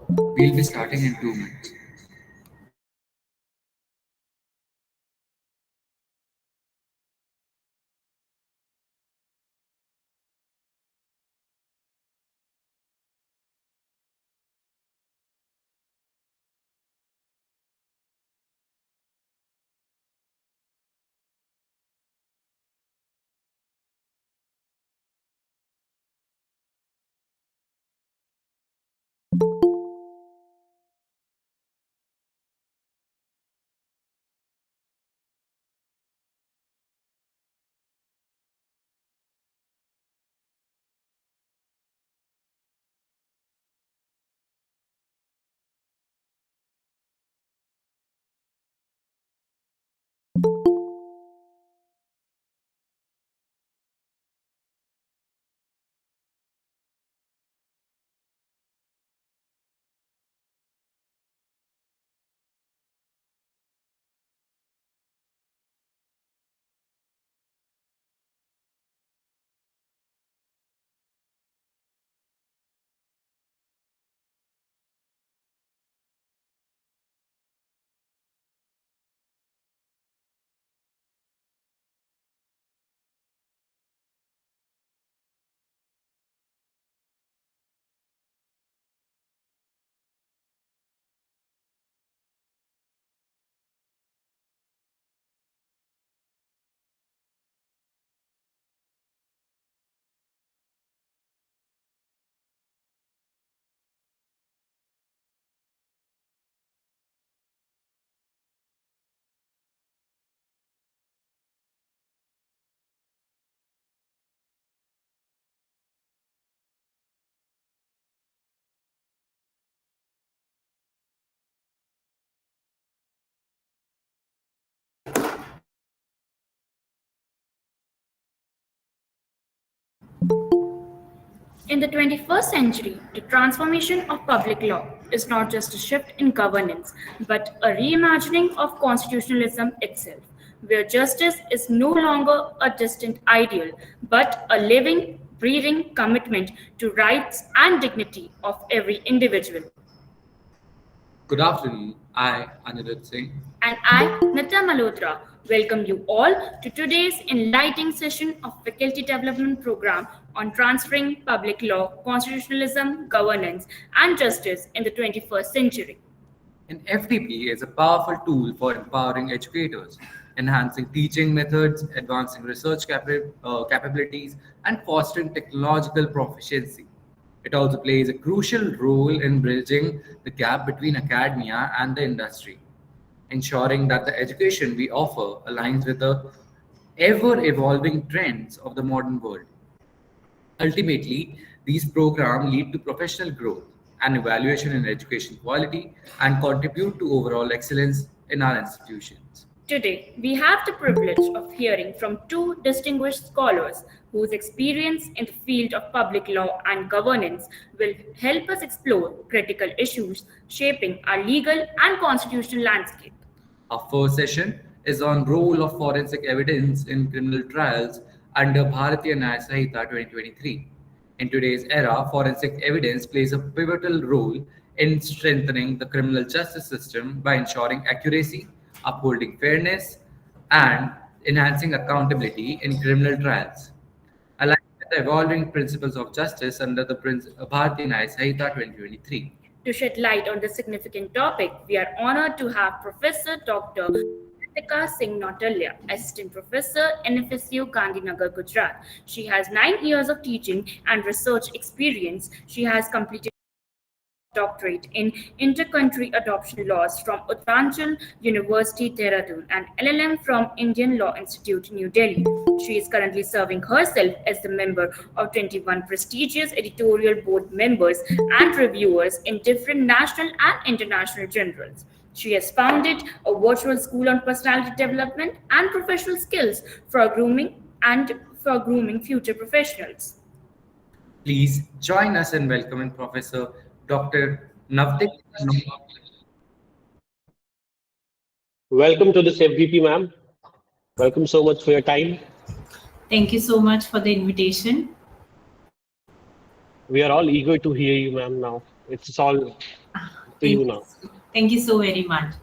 We'll be starting in 2 minutes. In the 21st century, the transformation of public law is not just a shift in governance, but a reimagining of constitutionalism itself, where justice is no longer a distant ideal, but a living, breathing commitment to rights and dignity of every individual. Good afternoon. I, Anirudh Singh. And I, Nitya Malhotra, welcome you all to today's enlightening session of Faculty Development Program on transferring public law, constitutionalism, governance, and justice in the 21st century. An FDP is a powerful tool for empowering educators, enhancing teaching methods, advancing research capabilities, and fostering technological proficiency. It also plays a crucial role in bridging the gap between academia and the industry, ensuring that the education we offer aligns with the ever evolving trends of the modern world. Ultimately, these programs lead to professional growth and evaluation in education quality and contribute to overall excellence in our institutions. Today, we have the privilege of hearing from two distinguished scholars whose experience in the field of public law and governance will help us explore critical issues shaping our legal and constitutional landscape. Our first session is on role of forensic evidence in criminal trials under Bharatiya Nyaya Sanhita 2023. In today's era, forensic evidence plays a pivotal role in strengthening the criminal justice system by ensuring accuracy, upholding fairness, and enhancing accountability in criminal trials. Aligned with the evolving principles of justice under the Bharatiya Nyaya Sanhita 2023. To shed light on this significant topic, we are honored to have Professor Dr. Ritika Singh Nautalia, Assistant Professor, NFSU Gandhinagar, Gujarat. She has 9 years of teaching and research experience. She has completed doctorate in intercountry adoption laws from Uttaranchal University, Dehradun, and LLM from Indian Law Institute, New Delhi. She is currently serving herself as the member of 21 prestigious editorial board members and reviewers in different national and international journals. She has founded a virtual school on personality development and professional skills for grooming future professionals. Please join us in welcoming Professor Dr. Navdik. Welcome to this FDP, ma'am. Welcome so much for your time. Thank you so much for the invitation. We are all eager to hear you, ma'am, now. It's all to you now. Thank you so very much.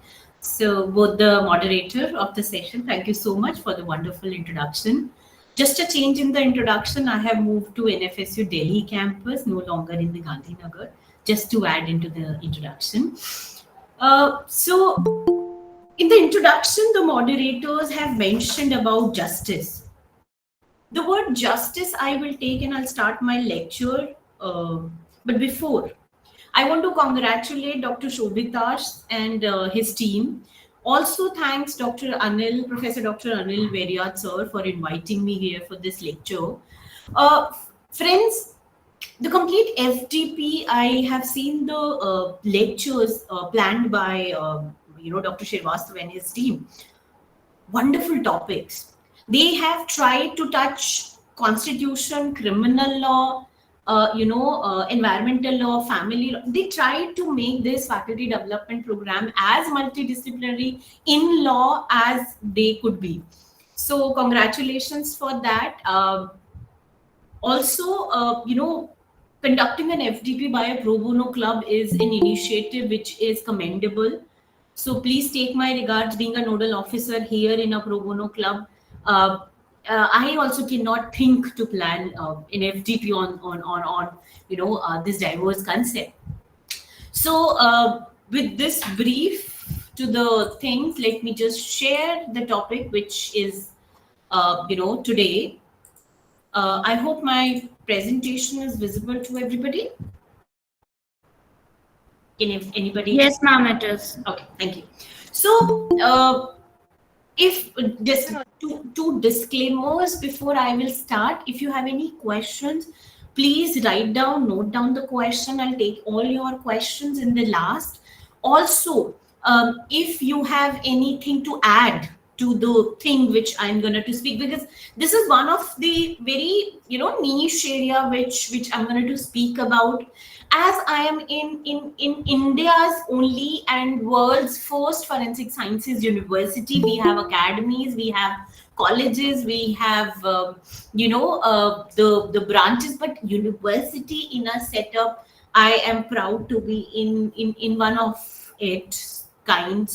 So both the moderator of the session, thank you so much for the wonderful introduction. Just a change in the introduction, I have moved to NFSU Delhi campus, no longer in the Gandhinagar, just to add into the introduction. So in the introduction, the moderators have mentioned about justice. The word justice I will take and I'll start my lecture. But before, I want to congratulate Dr. Shobitash and his team. Also, thanks Professor Dr. Anil Veriat sir for inviting me here for this lecture. Friends, the complete FDP, I have seen the lectures planned by Dr. Srivastava and his team. Wonderful topics. They have tried to touch constitution, criminal law, environmental law, family law. They tried to make this faculty development program as multidisciplinary in law as they could be. So congratulations for that. Also, conducting an FDP by a pro bono club is an initiative which is commendable. So please take my regards. Being a nodal officer here in a pro bono club, I also cannot think to plan an FDP on this diverse concept. So with this brief to the things, let me just share the topic which is today. I hope my presentation is visible to everybody. Can anybody? Yes, ma'am, it is. Okay, thank you. So if just two disclaimers before I will start. If you have any questions, please note down the question. I'll take all your questions in the last. Also, if you have anything to add to the thing which I'm going to speak, because this is one of the very niche area which I'm going to speak about. As I am in India's only and world's first forensic sciences university, we have academies, we have colleges, we have the branches, but university in a setup, I am proud to be in one of it kind.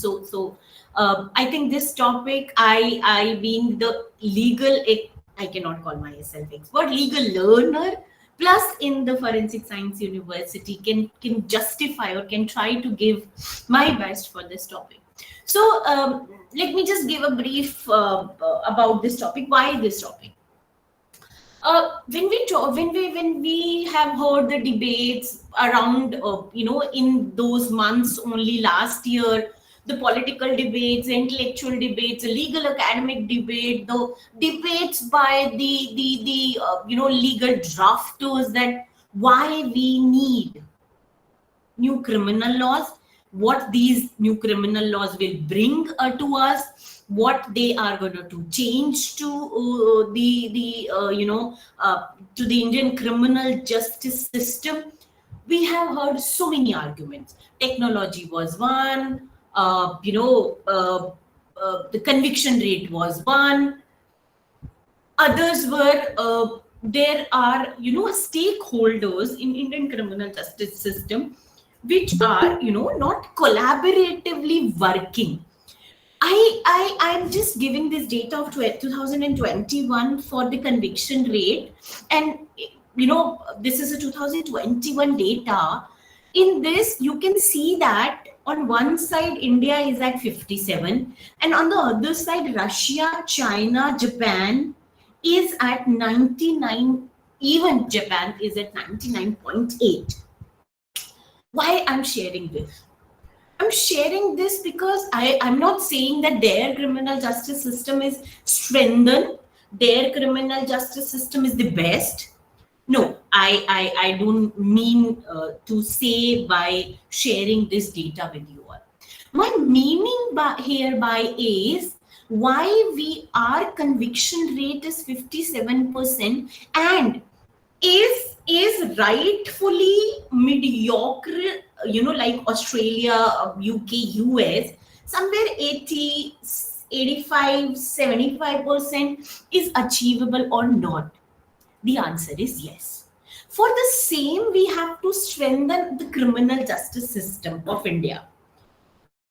I think this topic, I being the legal, I cannot call myself expert, legal learner, plus in the forensic science university, can justify or can try to give my best for this topic. So let me just give a brief about this topic. Why this topic? When we have heard the debates around in those months only last year, the political debates, intellectual debates, the legal academic debate, the debates by the legal drafters, that why we need new criminal laws, what these new criminal laws will bring to us, what they are going to change to to the Indian criminal justice system. We have heard so many arguments. Technology was one, the conviction rate was one. Others were there are stakeholders in Indian criminal justice system which are not collaboratively working. I'm just giving this data of 2021 for the conviction rate, and this is a 2021 data. In this, you can see that on one side India is at 57, and on the other side Russia, China, Japan is at 99. Even Japan is at 99.8. Why I'm sharing this? I'm sharing this because I'm not saying that their criminal justice system is strengthened, their criminal justice system is the best. No, I don't mean to say by sharing this data with you all. My meaning hereby is why our conviction rate is 57% and is rightfully mediocre, like Australia, UK, US, somewhere 80, 85, 75% is achievable or not? The answer is yes. For the same, we have to strengthen the criminal justice system of India.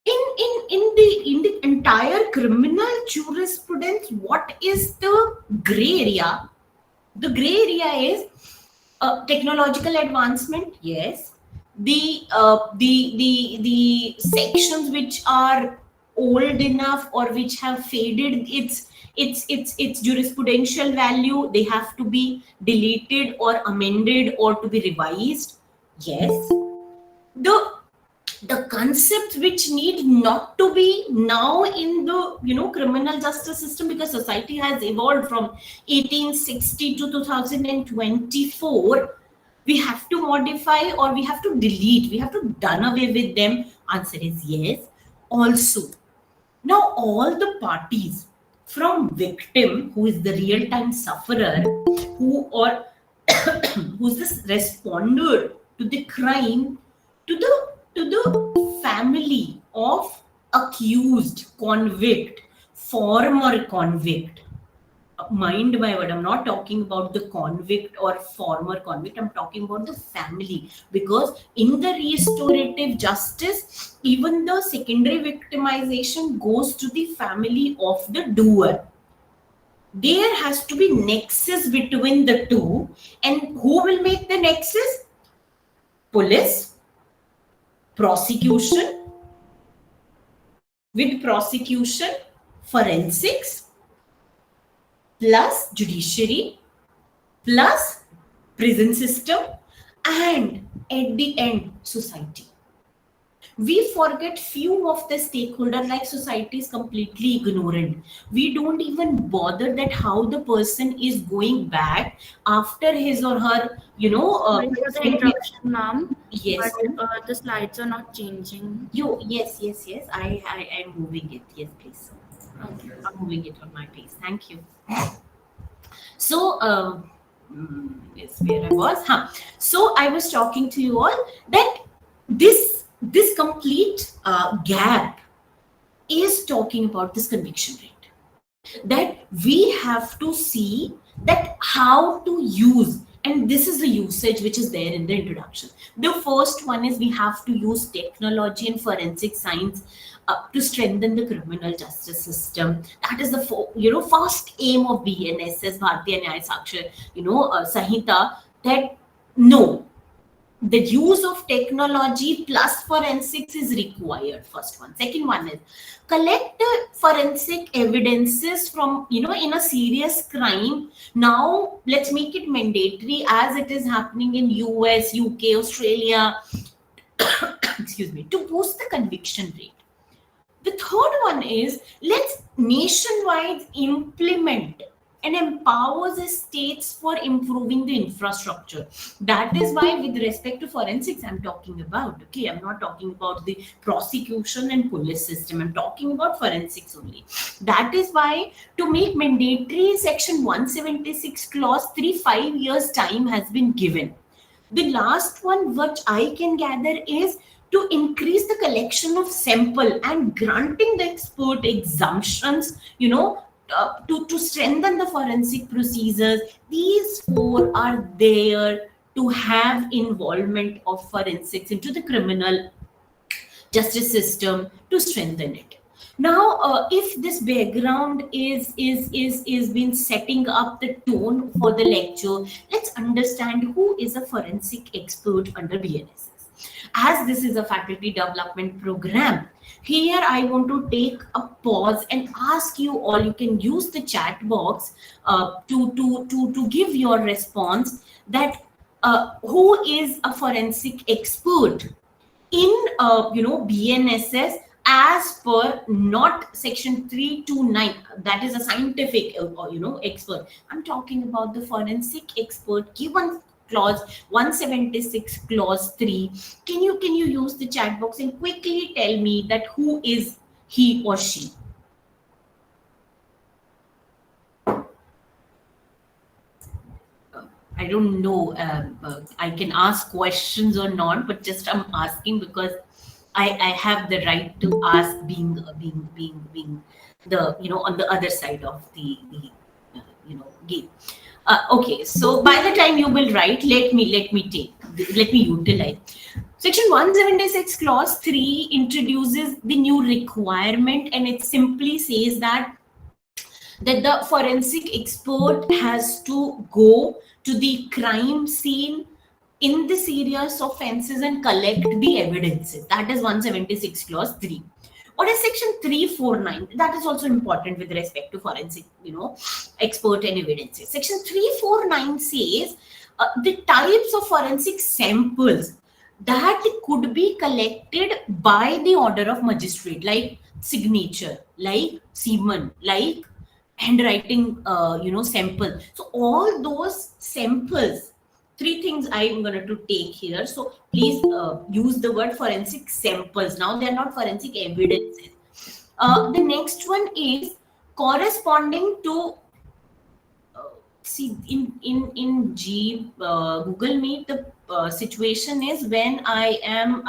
In the entire criminal jurisprudence, what is the gray area? The gray area is technological advancement, yes. The sections which are old enough or which have faded its jurisprudential value, they have to be deleted or amended or to be revised. Yes. The concepts which need not to be now in the criminal justice system, because society has evolved from 1860 to 2024, we have to modify or we have to delete, we have to done away with them. Answer is yes. Also, now all the parties, from victim, who is the real-time sufferer, who's the responder to the crime, to the family of accused, convict, former convict. Mind my word, I'm not talking about the convict or former convict, I'm talking about the family, because in the restorative justice, even the secondary victimization goes to the family of the doer. There has to be nexus between the two, and who will make the nexus? Police, prosecution, with prosecution, forensics, plus judiciary, plus prison system, and at the end, society. We forget few of the stakeholders, like society is completely ignorant. We don't even bother that how the person is going back after his or her, Sorry for the interruption, ma'am. Yes. But the slides are not changing. Yes. I am moving it. Yes, please. I'm moving it on my place. Thank you. So, is where I was. Huh. So I was talking to you all that this complete gap is talking about this conviction rate. That we have to see that how to use, and this is the usage which is there in the introduction. The first one is we have to use technology and forensic science to strengthen the criminal justice system. That is the first aim of BNSS, Bharatiya Nyaya Sakshar, Sanhita. That no, the use of technology plus forensics is required. First one. Second one is collect the forensic evidences from in a serious crime. Now let's make it mandatory as it is happening in US, UK, Australia, excuse me, to boost the conviction rate. The third one is let's nationwide implement and empower the states for improving the infrastructure. That is why, with respect to forensics, I'm talking about. Okay, I'm not talking about the prosecution and police system. I'm talking about forensics only. That is why, to make mandatory Section 176 Clause 3, 5 years time has been given. The last one, which I can gather, is to increase the collection of sample and granting the expert exemptions, to strengthen the forensic procedures. These four are there to have involvement of forensics into the criminal justice system to strengthen it. Now, if this background is been setting up the tone for the lecture, let's understand who is a forensic expert under BNSS. As this is a faculty development program, here I want to take a pause and ask you all. You can use the chat box to give your response. That who is a forensic expert in BNSS as per not Section 329, that is a scientific expert. I'm talking about the forensic expert given clause 176 clause 3. Can you use the chat box and quickly tell me that who is he or she? I don't know. I can ask questions or not, but just I'm asking because I have the right to ask, being the on the other side of the game. Okay, so by the time you will write, let me utilize. Section 176 clause 3 introduces the new requirement, and it simply says that the forensic expert has to go to the crime scene in the serious offenses and collect the evidences. That is 176 clause 3. What is Section 349? That is also important with respect to forensic, expert and evidences. Section 349 says the types of forensic samples that could be collected by the order of magistrate, like signature, like semen, like handwriting, sample. So all those samples, three things I'm going to take here. So please use the word forensic samples. Now they are not forensic evidences. The next one is corresponding to see in Google Meet. The situation is when I am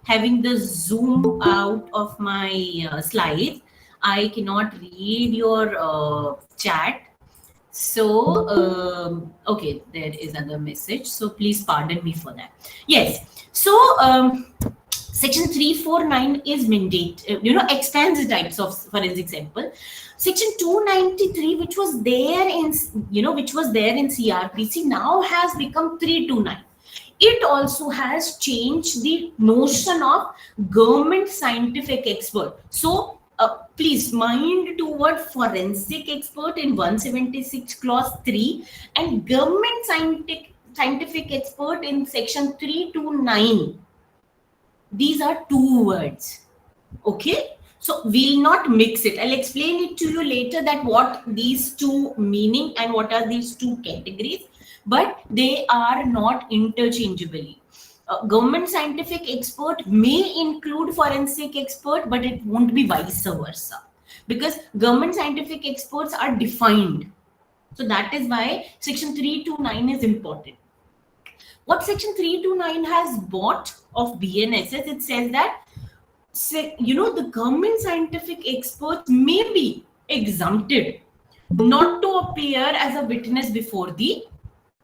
having the zoom out of my slides. I cannot read your chat. So, okay, there is another message. So please pardon me for that. Yes. So, Section 349 is mandate, expands the types of forensic sample. Section 293, which was there in CRPC, now has become 329. It also has changed the notion of government scientific expert. So, please mind to word forensic expert in 176 clause 3 and government scientific expert in Section 329. These are two words. Okay, so we'll not mix it. I'll explain it to you later that what these two meaning and what are these two categories, but they are not interchangeably. Government scientific expert may include forensic expert, but it won't be vice versa. because government scientific experts are defined. So that is why section 329 is important. What section 329 has bought of BNSS, it says that the government scientific experts may be exempted not to appear as a witness before the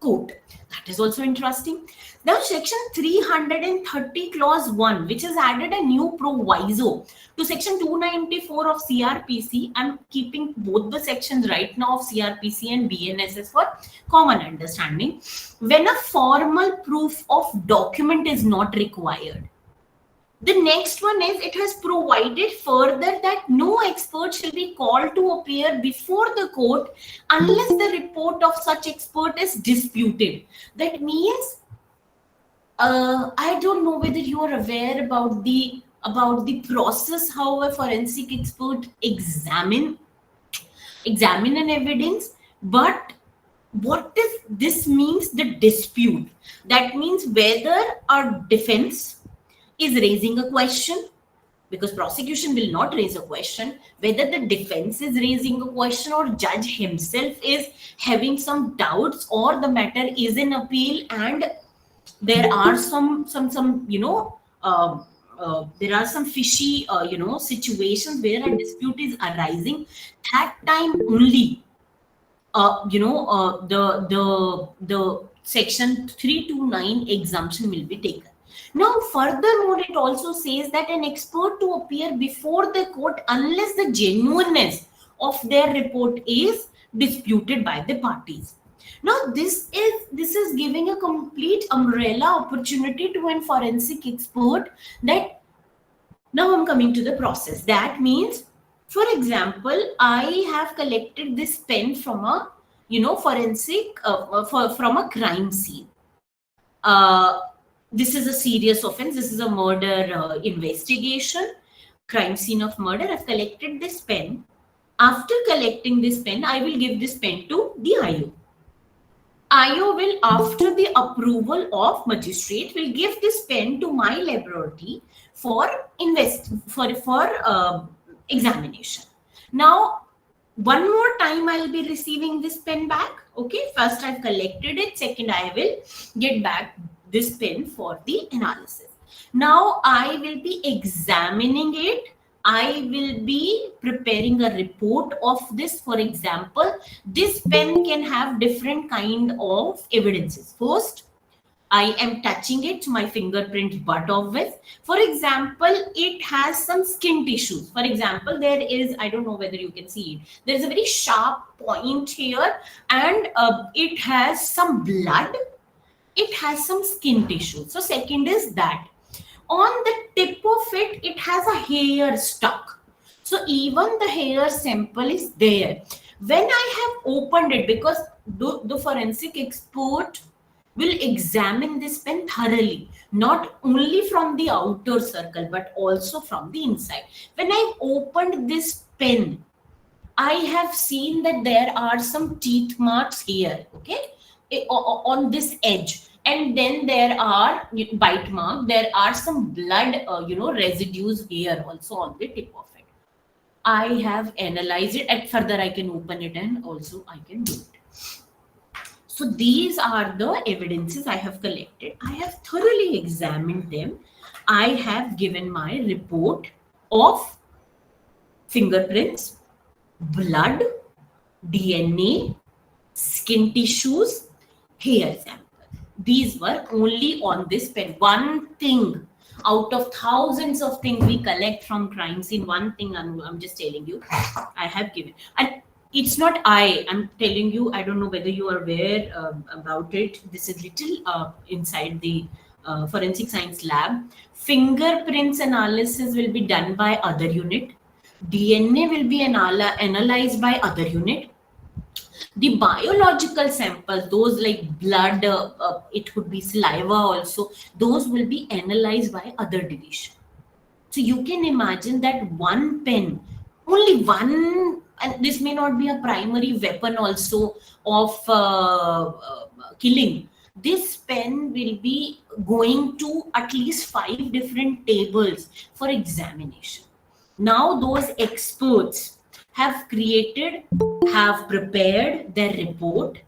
court. That is also interesting. Now, section 330 clause 1, which has added a new proviso to section 294 of CRPC. I'm keeping both the sections right now of CRPC and BNSS for common understanding. When a formal proof of document is not required. The next one is, it has provided further that no expert shall be called to appear before the court unless the report of such expert is disputed. That means, I don't know whether you are aware about the process how a forensic expert examine an evidence, but what does this means? The dispute. That means whether our defense is raising a question, because prosecution will not raise a question, whether the defense is raising a question or judge himself is having some doubts, or the matter is in appeal and there are some there are some fishy situations where a dispute is arising. That time only the section 329 exemption will be taken. Now, furthermore, it also says that an expert to appear before the court unless the genuineness of their report is disputed by the parties. Now, this is giving a complete umbrella opportunity to a forensic expert. That now I'm coming to the process. That means, for example, I have collected this pen from a forensic from a crime scene. This is a serious offense. This is a murder investigation, crime scene of murder. I've collected this pen. After collecting this pen, I will give this pen to the IO. IO will, after the approval of magistrate, will give this pen to my laboratory for examination. Now, one more time I'll be receiving this pen back. Okay, first I've collected it. Second, I will get back this pen for the analysis. Now I will be examining it. I will be preparing a report of this. For example, this pen can have different kind of evidences. First, I am touching it to my fingerprint butt of it. For example, it has some skin tissues. For example, there is, I don't know whether you can see it. There is a very sharp point here, and it has some blood. It has some skin tissue. So second is that on the tip of it, it has a hair stuck. So even the hair sample is there. When I have opened it, because the forensic expert will examine this pen thoroughly, not only from the outer circle, but also from the inside. When I opened this pen, I have seen that there are some teeth marks here, okay, on this edge, and then there are bite mark. There are some blood residues here also on the tip of it. I have analyzed it, and further I can open it and also I can do it. So these are the evidences I have collected. I have thoroughly examined them. I have given my report of fingerprints, blood, DNA, skin tissues, hair sample. These were only on this pen. One thing out of thousands of things we collect from crime scene, one thing I'm just telling you, I have given. And it's not I'm telling you, I don't know whether you are aware about it. This is little inside the forensic science lab. Fingerprints analysis will be done by other unit. DNA will be analyzed by other unit. The biological samples, those like blood, it could be saliva also, those will be analyzed by other division. So you can imagine that one pen, only one, and this may not be a primary weapon also of killing. This pen will be going to at least 5 different tables for examination. Now those experts have created, have prepared their report.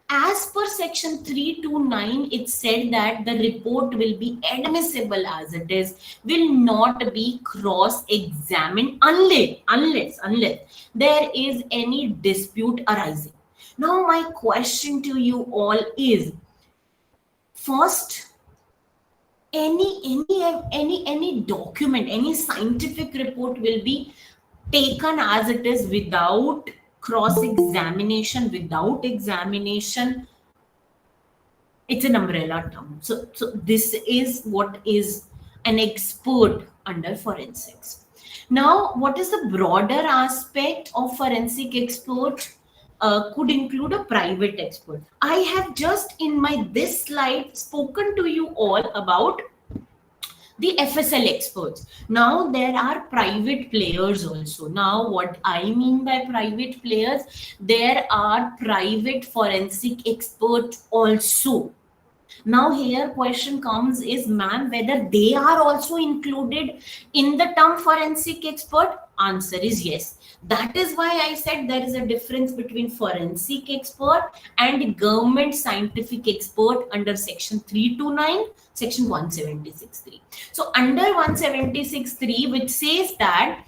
As per section 329, it said that the report will be admissible as it is, will not be cross-examined unless there is any dispute arising. Now, my question to you all is, first, any document, any scientific report will be taken as it is without cross examination, without examination. It's an umbrella term. So this is what is an expert under forensics. Now, what is the broader aspect of forensic expert? Could include a private expert. I have just in my this slide spoken to you all about the FSL experts. Now there are private players also. Now what I mean by private players, there are private forensic experts also. Now here question comes is, ma'am, whether they are also included in the term forensic expert? Answer is yes. That is why I said there is a difference between forensic expert and government scientific expert under section 329, section 176.3. So under 176.3, which says that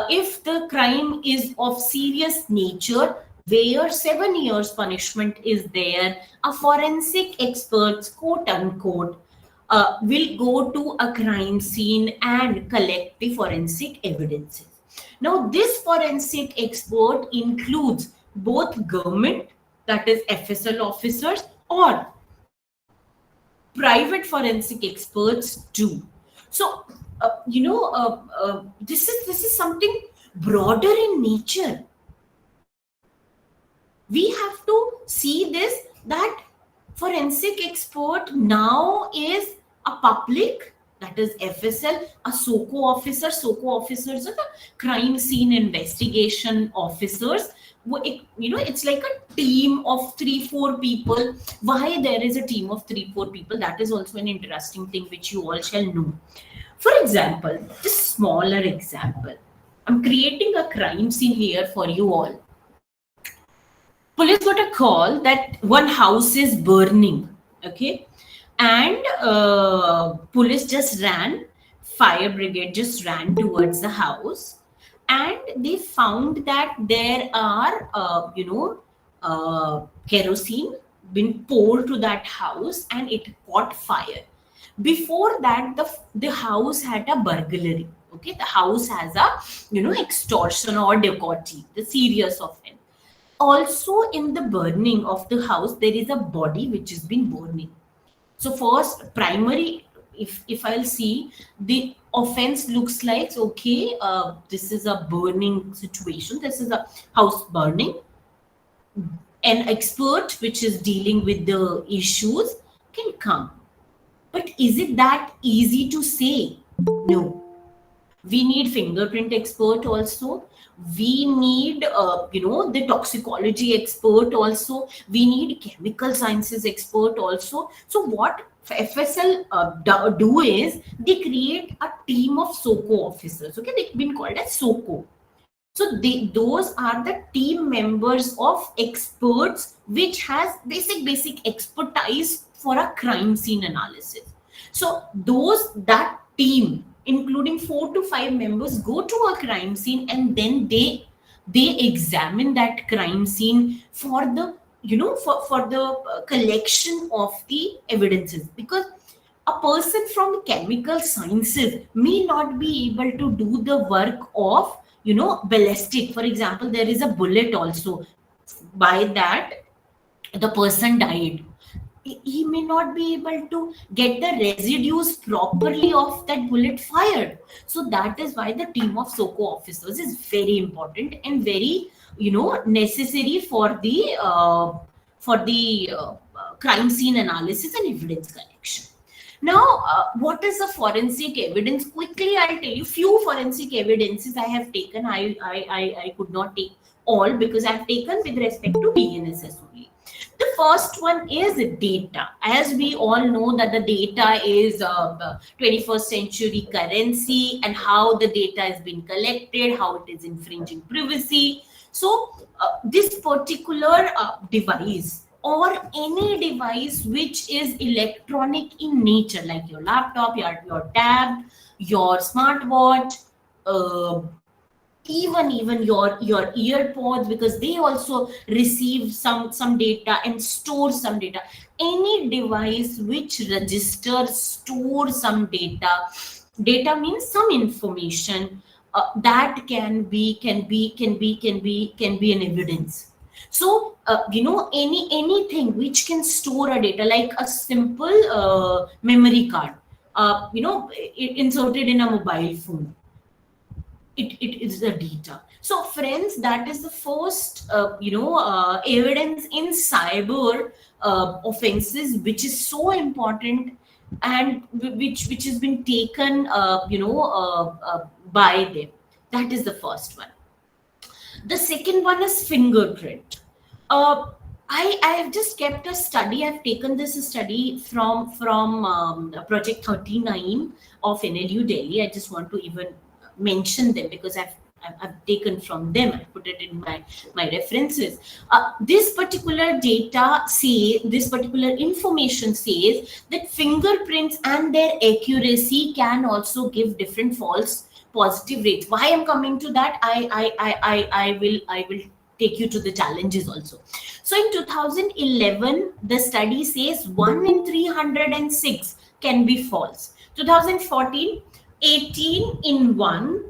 if the crime is of serious nature, where 7 years punishment is there, a forensic expert, quote unquote, will go to a crime scene and collect the forensic evidences. Now, this forensic expert includes both government, that is FSL officers, or private forensic experts too. So, this is something broader in nature. We have to see this, that forensic expert now is a public, that is FSL, a SOCO officer. SOCO officers are the crime scene investigation officers. It's like a team of 3-4 people. Why there is a team of 3-4 people? That is also an interesting thing which you all shall know. For example, just smaller example. I'm creating a crime scene here for you all. Police got a call that one house is burning, okay, and police just ran, fire brigade just ran towards the house, and they found that there are kerosene been poured to that house and it caught fire. Before that, the house had a burglary, okay, the house has a extortion or dacoity, the serious offense. Also, in the burning of the house, there is a body which has been burning. So first, primary, if I'll see, the offense looks like, okay, this is a burning situation. This is a house burning. An expert which is dealing with the issues can come. But is it that easy to say? No. We need fingerprint expert also. We need the toxicology expert also. We need chemical sciences expert also. So what FSL do is they create a team of SOCO officers. Okay, they've been called as SOCO. So those are the team members of experts which has basic expertise for a crime scene analysis. So that team, including 4 to 5 members, go to a crime scene and then they examine that crime scene for the for the collection of the evidences, because a person from chemical sciences may not be able to do the work of ballistic. For example, there is a bullet also, by that the person died. He may not be able to get the residues properly of that bullet fired. So that is why the team of SOCO officers is very important and very necessary for the crime scene analysis and evidence collection. Now, what is the forensic evidence? Quickly, I'll tell you few forensic evidences I have taken. I could not take all because I've taken with respect to BNSS only. The first one is data. As we all know that the data is the 21st century currency, and how the data has been collected, how it is infringing privacy. So this particular device, or any device which is electronic in nature, like your laptop, your tab, your smartwatch, uh, even your earpods, because they also receive some data and store some data. Any device which registers, store some data means some information, that can be an evidence. So anything which can store a data, like a simple memory card, inserted in a mobile phone, it is the data. So friends, that is the first evidence in cyber offenses, which is so important, and which has been taken by them. That is the first one. The second one is fingerprint. uh, I have just kept a study. I've taken this study from Project 39 of NLU Delhi. I just want to even mention them because I've taken from them. I put it in my references. This particular this particular information says that fingerprints and their accuracy can also give different false positive rates. Why I'm coming to that, I will take you to the challenges also. So in 2011, the study says 1 in 306 can be false. 2014, 18 in 1,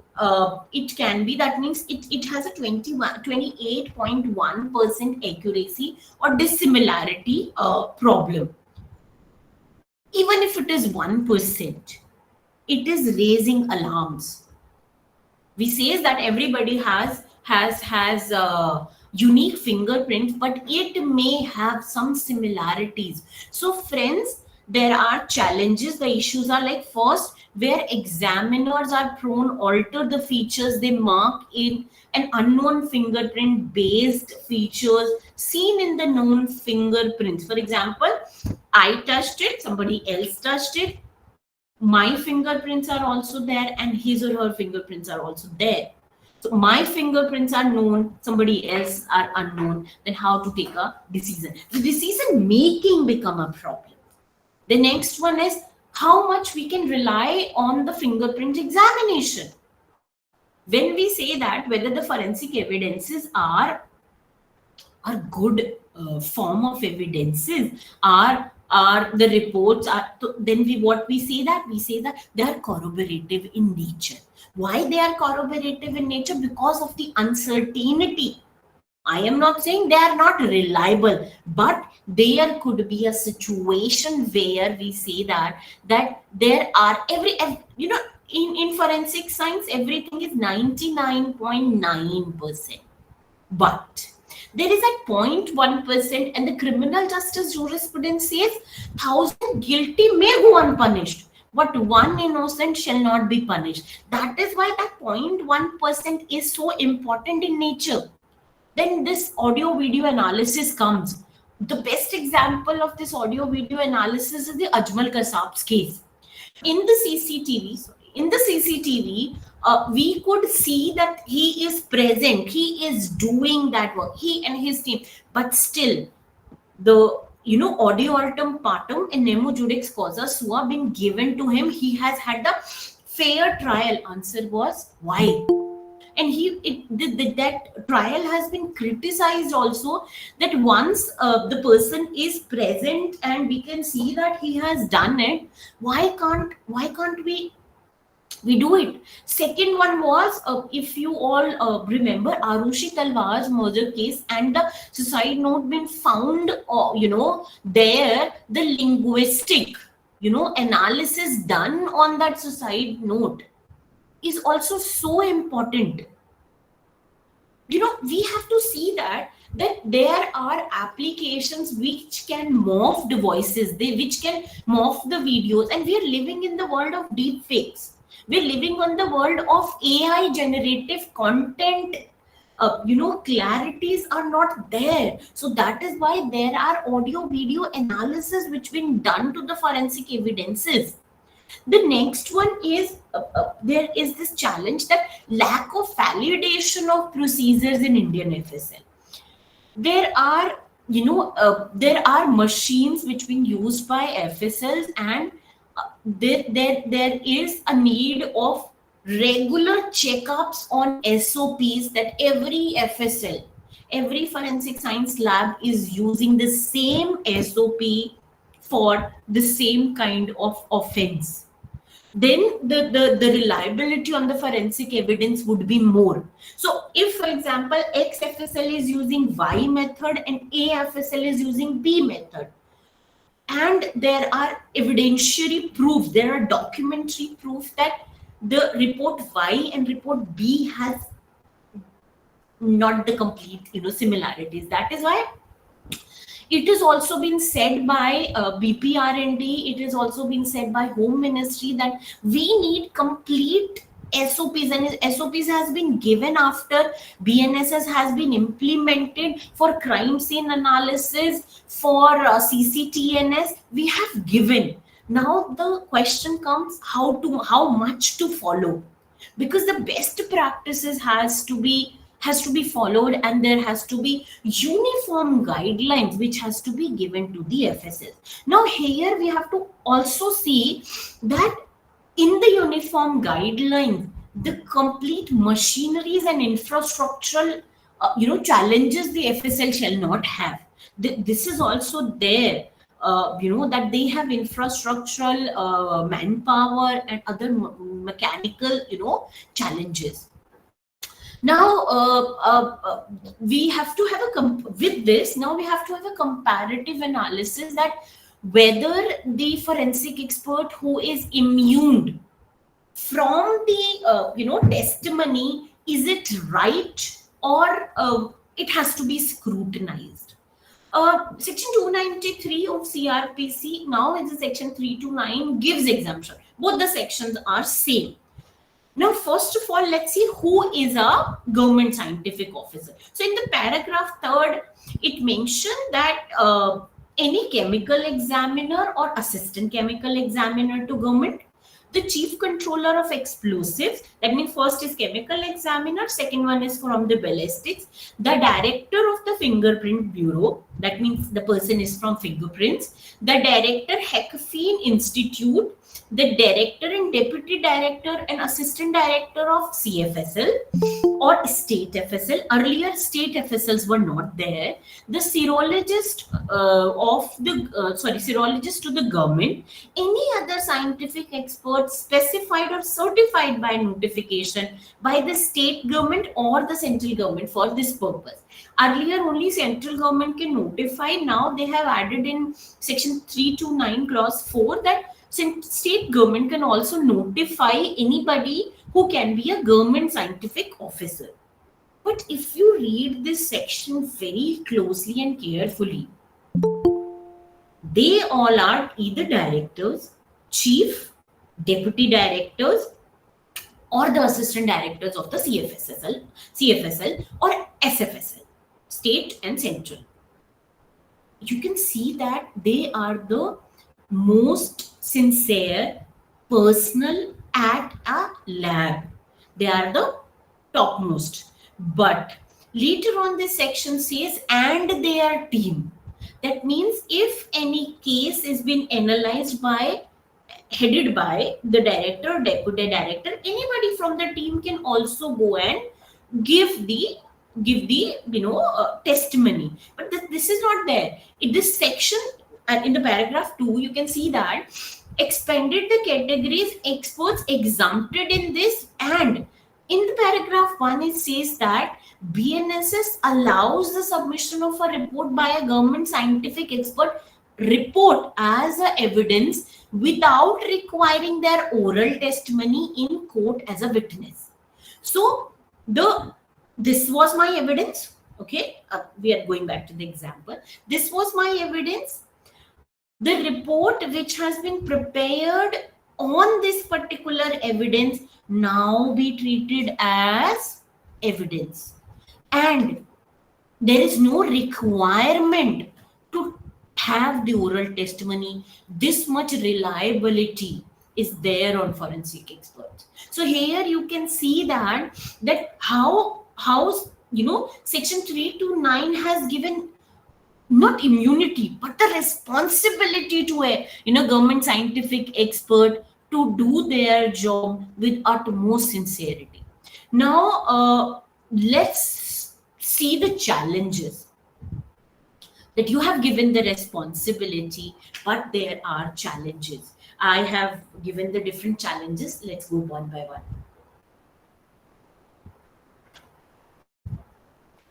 it can be. That means it has a 28.1% accuracy or dissimilarity problem. Even if it is 1%, it is raising alarms. We say that everybody has unique fingerprints, but it may have some similarities. So friends, there are challenges. The issues are like, first, where examiners are prone alter the features they mark in an unknown fingerprint based features seen in the known fingerprints. For example, I touched it, somebody else touched it, my fingerprints are also there, and his or her fingerprints are also there. So my fingerprints are known, somebody else are unknown. Then how to take a decision? The decision making become a problem. The next one is how much we can rely on the fingerprint examination. When we say that whether the forensic evidences are good form of evidences, are the reports are, then we say that they are corroborative in nature. Why they are corroborative in nature? Because of the uncertainty. I am not saying they are not reliable, but there could be a situation where we say that there are in forensic science everything is 99.9%, but there is a 0.1%, and the criminal justice jurisprudence says 1,000 guilty may go unpunished, but one innocent shall not be punished. That is why that 0.1% is so important in nature. Then this audio video analysis comes. The best example of this audio video analysis is the Ajmal Kasab's case. In the CCTV, we could see that he is present, he is doing that work, he and his team, but still the audio altum partum and nemo judex causa sua been given to him. He has had the fair trial. Answer was why? And that trial has been criticized also, that once the person is present and we can see that he has done it, why can't we do it? Second one was, if you all remember, Arushi Talwar's murder case, and the suicide note been found, there the linguistic analysis done on that suicide note is also so important. We have to see that there are applications which can morph the voices, which can morph the videos, and we are living in the world of deep fakes. We're living on the world of AI generative content clarities are not there. So that is why there are audio video analysis which been done to the forensic evidences. The next one is there is this challenge that lack of validation of procedures in Indian FSL. There are there are machines which being used by FSLs, and there is a need of regular checkups on SOPs, that every FSL, every forensic science lab is using the same SOP for the same kind of offense. Then the reliability on the forensic evidence would be more. So if, for example, XFSL is using Y method and AFSL is using B method, and there are evidentiary proof, there are documentary proof that the report Y and report B has not the complete similarities. That is why it has also been said by BPRND, it has also been said by Home Ministry that we need complete SOPs, and SOPs has been given after BNSS has been implemented for crime scene analysis, for CCTNS, we have given. Now the question comes how much to follow, because the best practices has to be followed, and there has to be uniform guidelines which has to be given to the FSS. Now here we have to also see that in the uniform guidelines, the complete machineries and infrastructural challenges the FSL shall not have. This is also there. That they have infrastructural manpower and other mechanical challenges. Now we have to have with this. Now we have to have a comparative analysis that whether the forensic expert who is immune from the testimony, is it right, or it has to be scrutinized. Section 293 of CRPC, now in the section 329, gives exemption. Both the sections are same. Now, first of all, let's see who is a government scientific officer. So, in the paragraph 3rd, it mentioned that any chemical examiner or assistant chemical examiner to government, the chief controller of explosives, that means first is chemical examiner, second one is from the ballistics, the director of the fingerprint bureau, that means the person is from fingerprints, the director Heckfien Institute, the director and deputy director and assistant director of CFSL or state FSL. Earlier state FSLs were not there. The serologist serologist to the government, any other scientific expert specified or certified by notification by the state government or the central government for this purpose. Earlier only central government can notify. Now they have added in section 329 clause 4 that state government can also notify anybody who can be a government scientific officer. But if you read this section very closely and carefully, they all are either directors, chief, deputy directors, or the assistant directors of the CFSL or SFSL, state and central. You can see that they are the most sincere personnel at a lab. They are the topmost. But later on this section says, and their team. That means if any case is being analyzed headed by the director or deputy director, anybody from the team can also go and give the testimony. But this is not there in this section. And in the paragraph 2, you can see that expanded the categories experts exempted in this, and in the paragraph 1 it says that BNSS allows the submission of a report by a government scientific expert report as a evidence without requiring their oral testimony in court as a witness. So this was my evidence. Okay, we are going back to the example. This was my evidence. The report which has been prepared on this particular evidence now be treated as evidence. and there is no requirement to have the oral testimony. This much reliability is there on forensic experts. So here you can see that how section 329 has given not immunity but the responsibility to a government scientific expert to do their job with utmost sincerity. Now let's see the challenges that you have given the responsibility, but there are challenges. I have given the different challenges. Let's go one by one.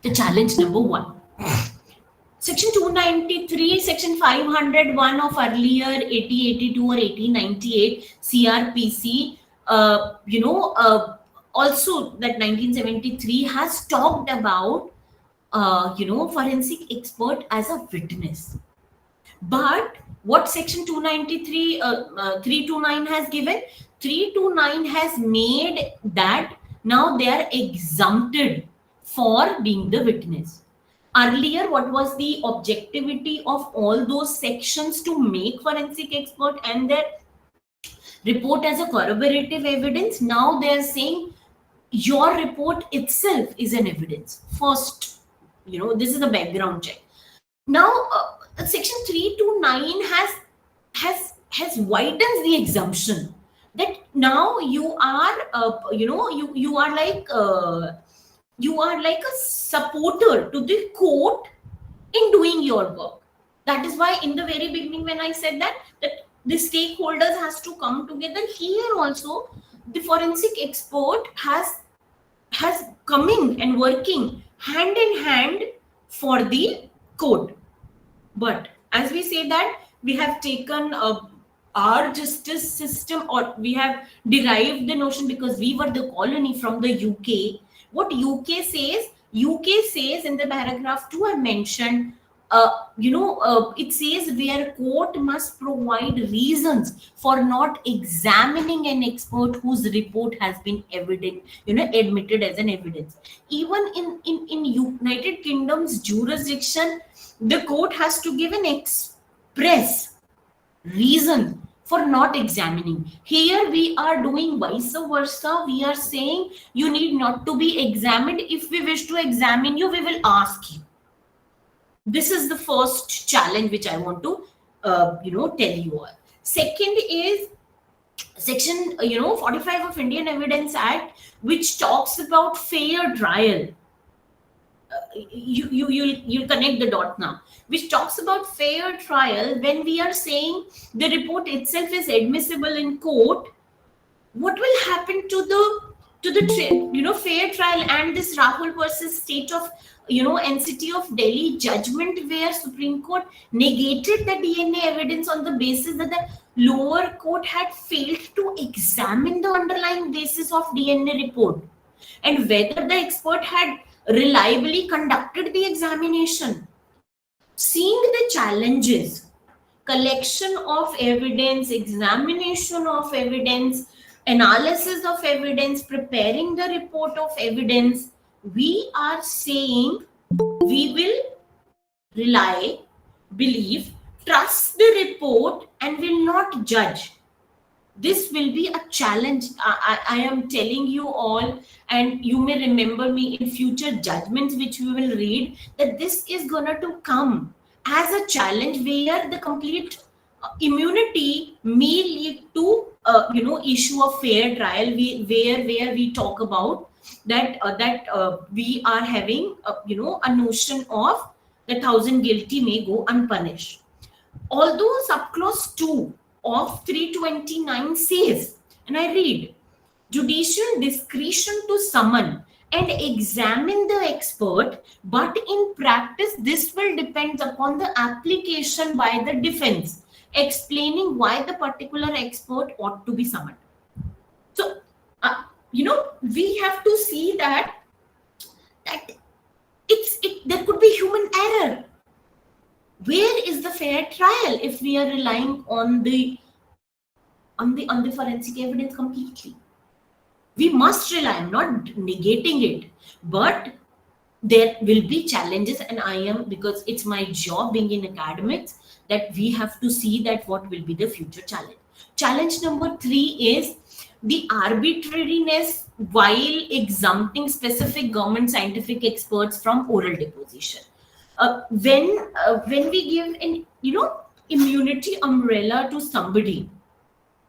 The challenge number one. Section 293, Section 501 of earlier 1882 or 1898 CRPC, also that 1973 has talked about, forensic expert as a witness. But what Section 293, 329 has given? 329 has made that now they are exempted for being the witness. Earlier, what was the objectivity of all those sections to make forensic expert and their report as a corroborative evidence? Now they are saying your report itself is an evidence. First, this is the background check. Now, Section 329 has widened the exemption that now you are, you are like a supporter to the court in doing your work. That is why in the very beginning when I said that the stakeholders has to come together, here also the forensic expert has coming and working hand in hand for the court. But as we say that we have taken our justice system, or we have derived the notion because we were the colony from the UK. What UK says in the paragraph 2 I mentioned, it says where court must provide reasons for not examining an expert whose report has been admitted as an evidence. Even in United Kingdom's jurisdiction, the court has to give an express reason for not examining. Here we are doing vice versa. We are saying you need not to be examined. If we wish to examine you, we will ask you. This is the first challenge which I want to tell you all. Second is Section 45 of Indian Evidence Act, which talks about fair trial. You'll connect the dot now, which talks about fair trial. When we are saying the report itself is admissible in court, what will happen to the fair trial and this Rahul versus State of NCT of Delhi judgment, where Supreme Court negated the DNA evidence on the basis that the lower court had failed to examine the underlying basis of DNA report and whether the expert had reliably conducted the examination. Seeing the challenges, collection of evidence, examination of evidence, analysis of evidence, preparing the report of evidence, we are saying we will rely, believe, trust the report and will not judge. This will be a challenge. I am telling you all, and you may remember me in future judgments which we will read, that this is gonna to come as a challenge where the complete immunity may lead to issue of fair trial, where we talk about that we are having a notion of the 1,000 guilty may go unpunished. Although subclause 2 of 329 says, and I read, judicial discretion to summon and examine the expert, but in practice this will depend upon the application by the defense explaining why the particular expert ought to be summoned. So we have to see that there could be human error. Where is the fair trial if we are relying on the forensic evidence completely? We must rely. I'm not negating it, but there will be challenges, and I am, because it's my job being in academics, that we have to see that what will be the future challenge number 3 is the arbitrariness while exempting specific government scientific experts from oral deposition. When we give an immunity umbrella to somebody,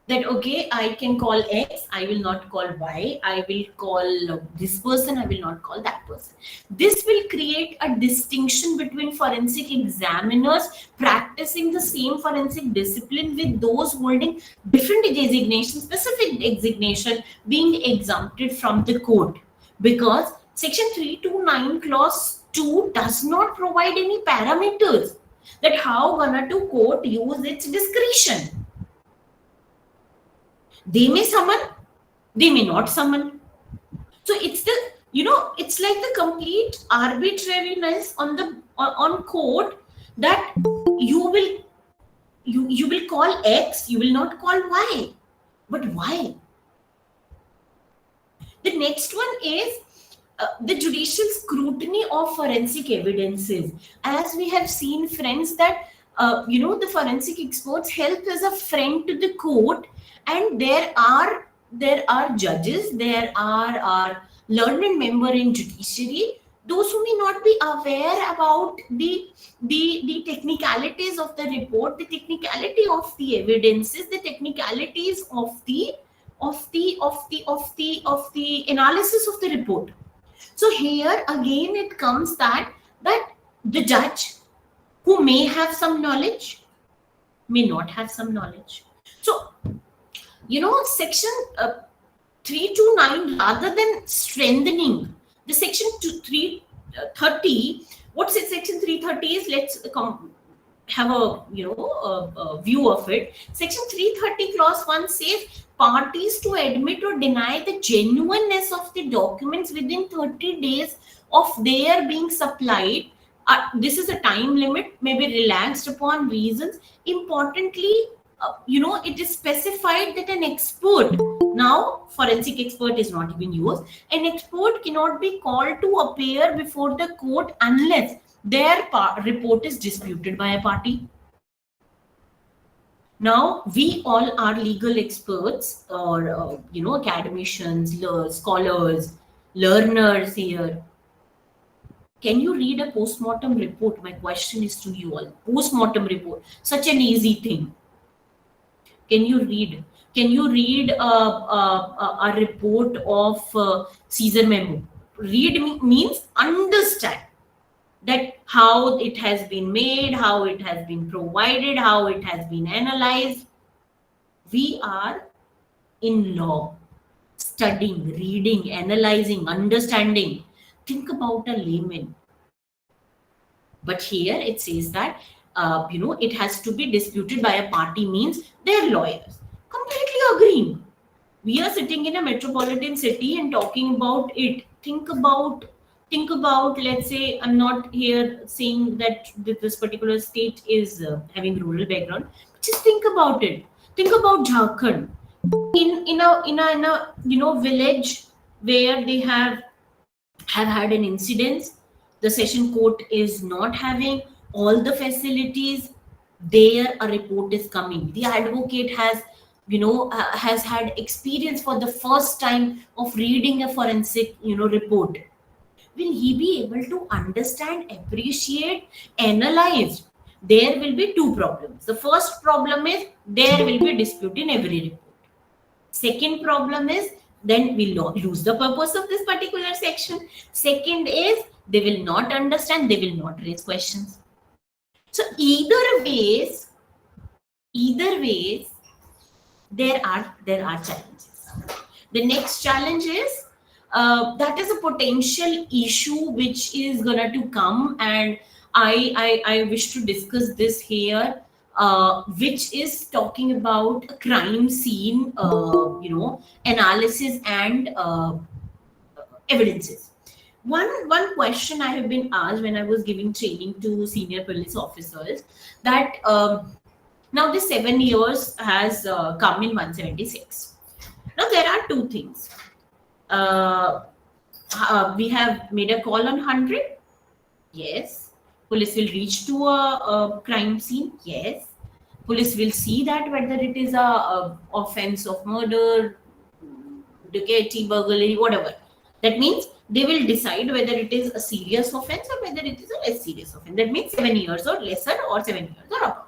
that okay, I can call X, I will not call Y, I will call this person, I will not call that person. This will create a distinction between forensic examiners practicing the same forensic discipline with those holding different designation, specific designation, being exempted from the code, because section 329 clause 2 does not provide any parameters that how gonna to court use its discretion. They may summon, they may not summon. So it's the, it's like the complete arbitrariness on court, that you will call X, you will not call Y. But why? The next one is the judicial scrutiny of forensic evidences. As we have seen, friends, that the forensic experts help as a friend to the court, and there are judges, there are learned member in judiciary, those who may not be aware about the technicalities of the report, the technicality of the evidences, the technicalities of the analysis of the report. So here again it comes that the judge, who may have some knowledge, may not have some knowledge. So section 329, rather than strengthening the section 330, what's it? Section 330 is, let's have a view of it. Section 330 clause 1 says parties to admit or deny the genuineness of the documents within 30 days of their being supplied. This is a time limit, may be relaxed upon reasons. Importantly, it is specified that an expert, now forensic expert is not even used, an expert cannot be called to appear before the court unless their report is disputed by a party. Now, we all are legal experts, or academicians, scholars, learners here. Can you read a post-mortem report? My question is to you all. Post-mortem report, such an easy thing. Can you read? Can you read a report of Caesar memo? Read means understand that how it has been made, how it has been provided, how it has been analyzed. We are in law, studying, reading, analyzing, understanding. Think about a layman. But here it says that it has to be disputed by a party, means they're lawyers. Completely agreeing. We are sitting in a metropolitan city and talking about it. Think about, let's say, I'm not here saying that this particular state is having rural background. Just think about it. Think about Jharkhand. In a village where they have had an incident, the session court is not having all the facilities, there a report is coming. The advocate has had experience for the first time of reading a forensic report. Will he be able to understand, appreciate, analyze? There will be two problems. The first problem is there will be dispute in every report. Second problem is then we'll lose the purpose of this particular section. Second is they will not understand, they will not raise questions. So either ways, there are challenges. The next challenge is that is a potential issue which is gonna to come, and I wish to discuss this here, which is talking about a crime scene, analysis and evidences. One question I have been asked when I was giving training to senior police officers, that now the 7 years has come in 176. Now there are two things. We have made a call on 100. Yes. Police will reach to a crime scene. Yes. Police will see that whether it is a offense of murder, ducati, burglary, whatever. That means they will decide whether it is a serious offense or whether it is a less serious offense. That means 7 years or lesser, or 7 years or above.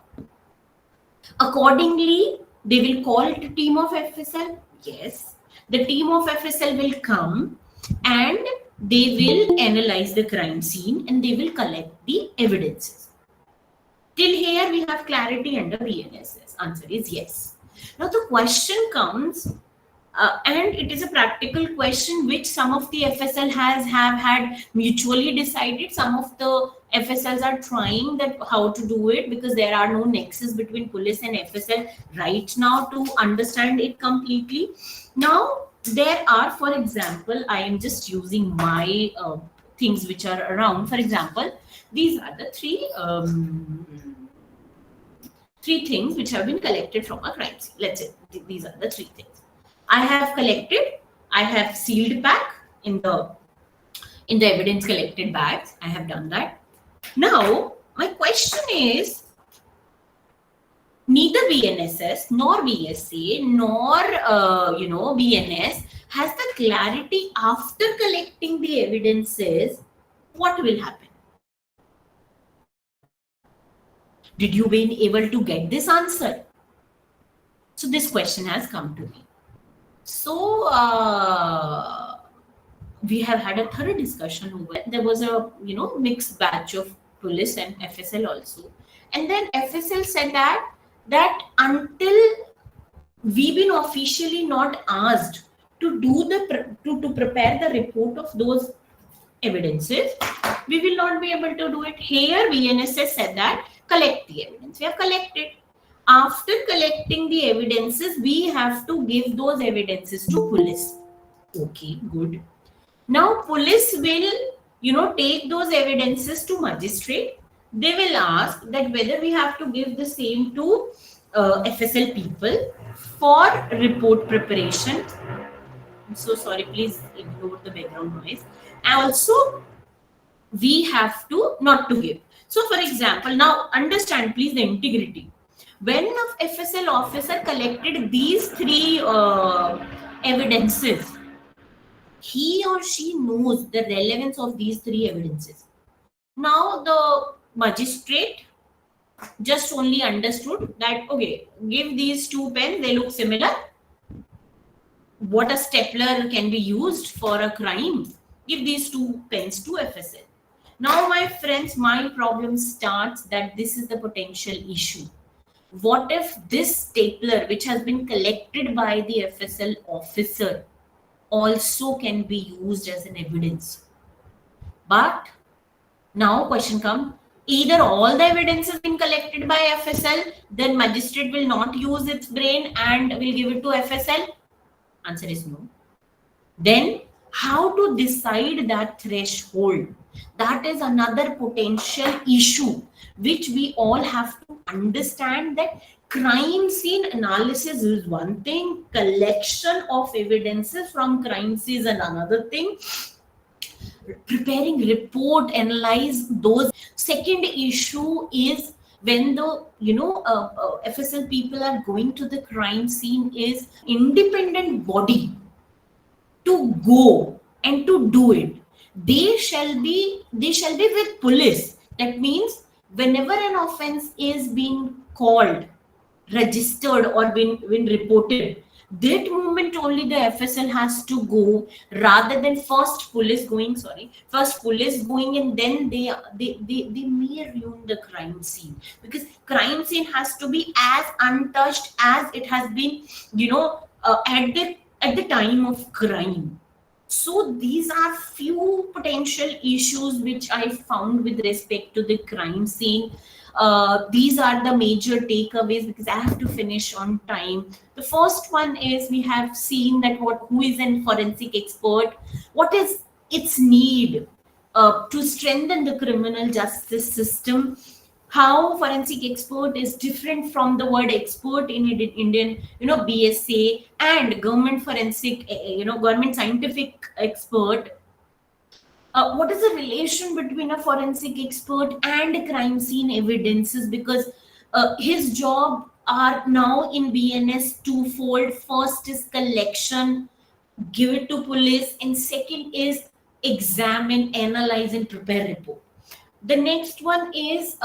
Accordingly, they will call it a team of FSL. Yes. The team of FSL will come and they will analyze the crime scene and they will collect the evidences. Till here, we have clarity under BNSS. Answer is yes. Now, the question comes, and it is a practical question which some of the FSL have had mutually decided. Some of the FSLs are trying that how to do it, because there are no nexus between police and FSL right now to understand it completely. Now, there are, for example, I am just using my things which are around. For example, these are the three things which have been collected from a crime scene. Let's say these are the three things I have collected. I have sealed back in the evidence collected bags. I have done that. Now, my question is, neither BNSS nor BSA nor BNS has the clarity after collecting the evidences. What will happen? Did you been able to get this answer? So this question has come to me. So we have had a thorough discussion over it. There was a mixed batch of police and FSL also, and then FSL said that until we've been officially not asked to do to prepare the report of those evidences, we will not be able to do it. Here BNSS said that collect the evidence. We have collected. After collecting the evidences, we have to give those evidences to police. Okay, good. Now police will take those evidences to magistrate. They will ask that whether we have to give the same to FSL people for report preparation. I'm so sorry, please ignore the background noise. And also, we have to not to give. So for example, now understand please the integrity. When an FSL officer collected these three evidences, he or she knows the relevance of these three evidences. Now the magistrate just only understood that, okay, give these two pens, they look similar. What a stapler can be used for a crime, give these two pens to FSL. Now my friends, my problem starts that this is the potential issue. What if this stapler which has been collected by the FSL officer also can be used as an evidence? But now question comes, either all the evidence has been collected by FSL, then magistrate will not use its brain and will give it to FSL. Answer is no. Then how to decide that threshold? That is another potential issue which we all have to understand, that crime scene analysis is one thing, collection of evidences from crime scene is another thing, preparing report, analyze those. Second issue is when the FSL people are going to the crime scene, is independent body to go and to do it. They shall be with police. That means whenever an offense is being called, registered or been reported, that moment only the FSL has to go, rather than first police going and then they may ruin the crime scene, because crime scene has to be as untouched as it has been at the time of crime. So these are few potential issues which I found with respect to the crime scene. These are the major takeaways, because I have to finish on time. The first one is, we have seen that who is a forensic expert, what is its need to strengthen the criminal justice system, how forensic expert is different from the word expert in Indian BSA, and government forensic government scientific expert. What is the relation between a forensic expert and crime scene evidences? Because his job are now in BNS twofold. First is collection, give it to police, and second is examine, analyze, and prepare report. The next one is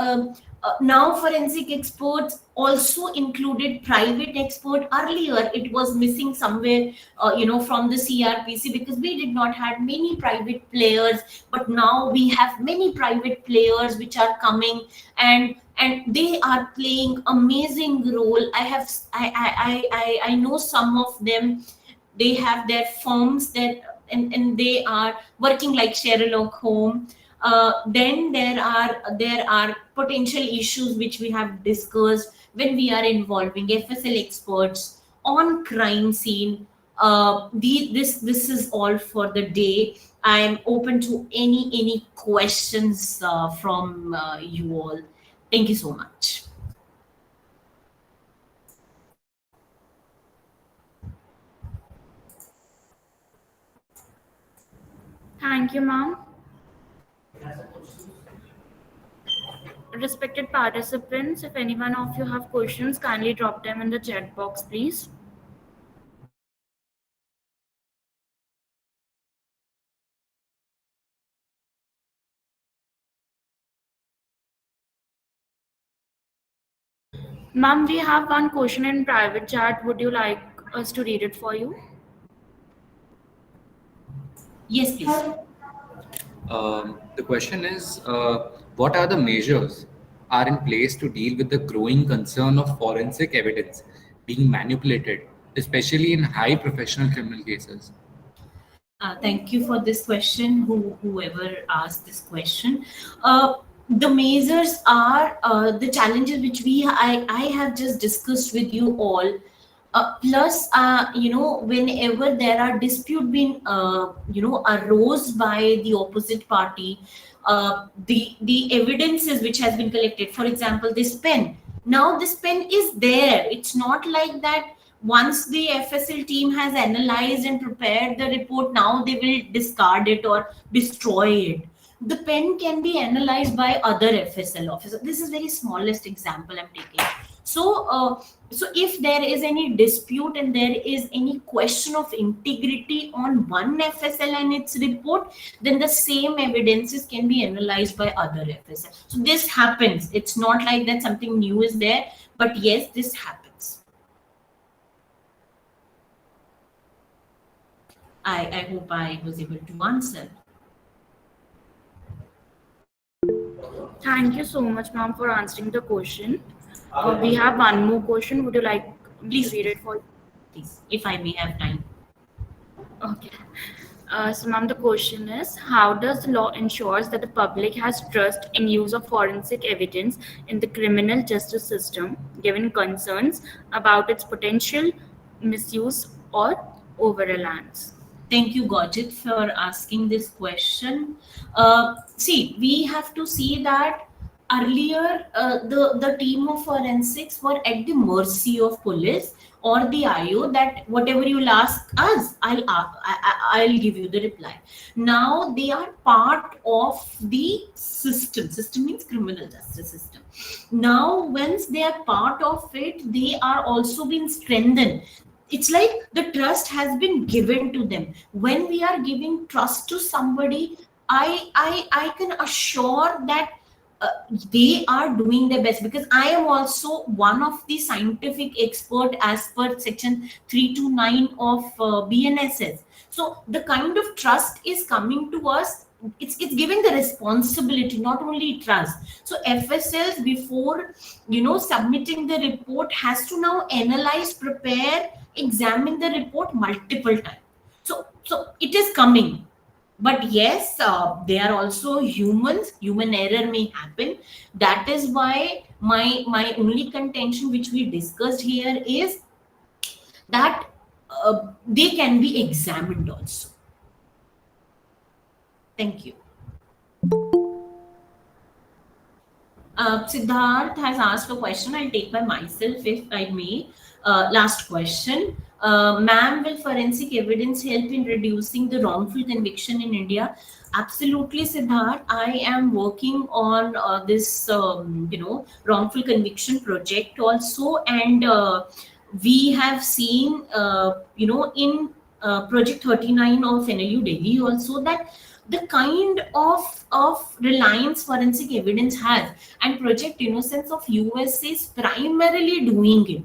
now forensic experts also included private expert. Earlier it was missing somewhere, from the CRPC, because we did not have many private players, but now we have many private players which are coming, and they are playing amazing role. I know some of them. They have their firms that, and they are working like Sherlock Holmes. Then there are potential issues which we have discussed when we are involving FSL experts on crime scene. This is all for the day. I am open to any questions from you all. Thank you so much. Thank you, ma'am. Respected participants, if any one of you have questions, kindly drop them in the chat box, please. Ma'am, we have one question in private chat. Would you like us to read it for you? Yes, please. The question is, what are the measures are in place to deal with the growing concern of forensic evidence being manipulated, especially in high professional criminal cases? Thank you for this question, whoever asked this question. The measures are the challenges which I have just discussed with you all. Plus, whenever there are dispute being, arose by the opposite party, the evidences which has been collected. For example, this pen. Now this pen is there. It's not like that once the FSL team has analyzed and prepared the report, now they will discard it or destroy it. The pen can be analyzed by other FSL officers. This is very smallest example I'm taking. So if there is any dispute and there is any question of integrity on one FSL and its report, then the same evidences can be analyzed by other FSL. So this happens. It's not like that something new is there, but yes, this happens. I hope I was able to answer. Thank you so much, ma'am, for answering the question. We have one more question. Would you like please read it for you? Please, if I may have time. Okay. So, ma'am, the question is, how does the law ensures that the public has trust in use of forensic evidence in the criminal justice system, given concerns about its potential misuse or over-reliance? Thank you, Gojit, for asking this question. See, we have to see that earlier the team of forensics were at the mercy of police or the IO, that whatever you'll ask us, I'll give you the reply. Now they are part of the system. System means criminal justice system. Now, once they are part of it, they are also being strengthened. It's like the trust has been given to them. When we are giving trust to somebody, I can assure that they are doing their best, because I am also one of the scientific expert as per section 329 of BNSS. So the kind of trust is coming to us. It's giving the responsibility, not only trust. So FSLs, before submitting the report, has to now analyze, prepare, examine the report multiple times. So it is coming. But yes, they are also humans. Human error may happen. That is why my only contention which we discussed here is that they can be examined also. Thank you. Siddharth has asked a question. I'll take by myself, if I may. Last question. Ma'am, will forensic evidence help in reducing the wrongful conviction in India? Absolutely, Siddharth. I am working on this, wrongful conviction project also, and we have seen, in Project 39 of NLU Delhi also, that the kind of reliance forensic evidence has, and Project Innocence of US is primarily doing it.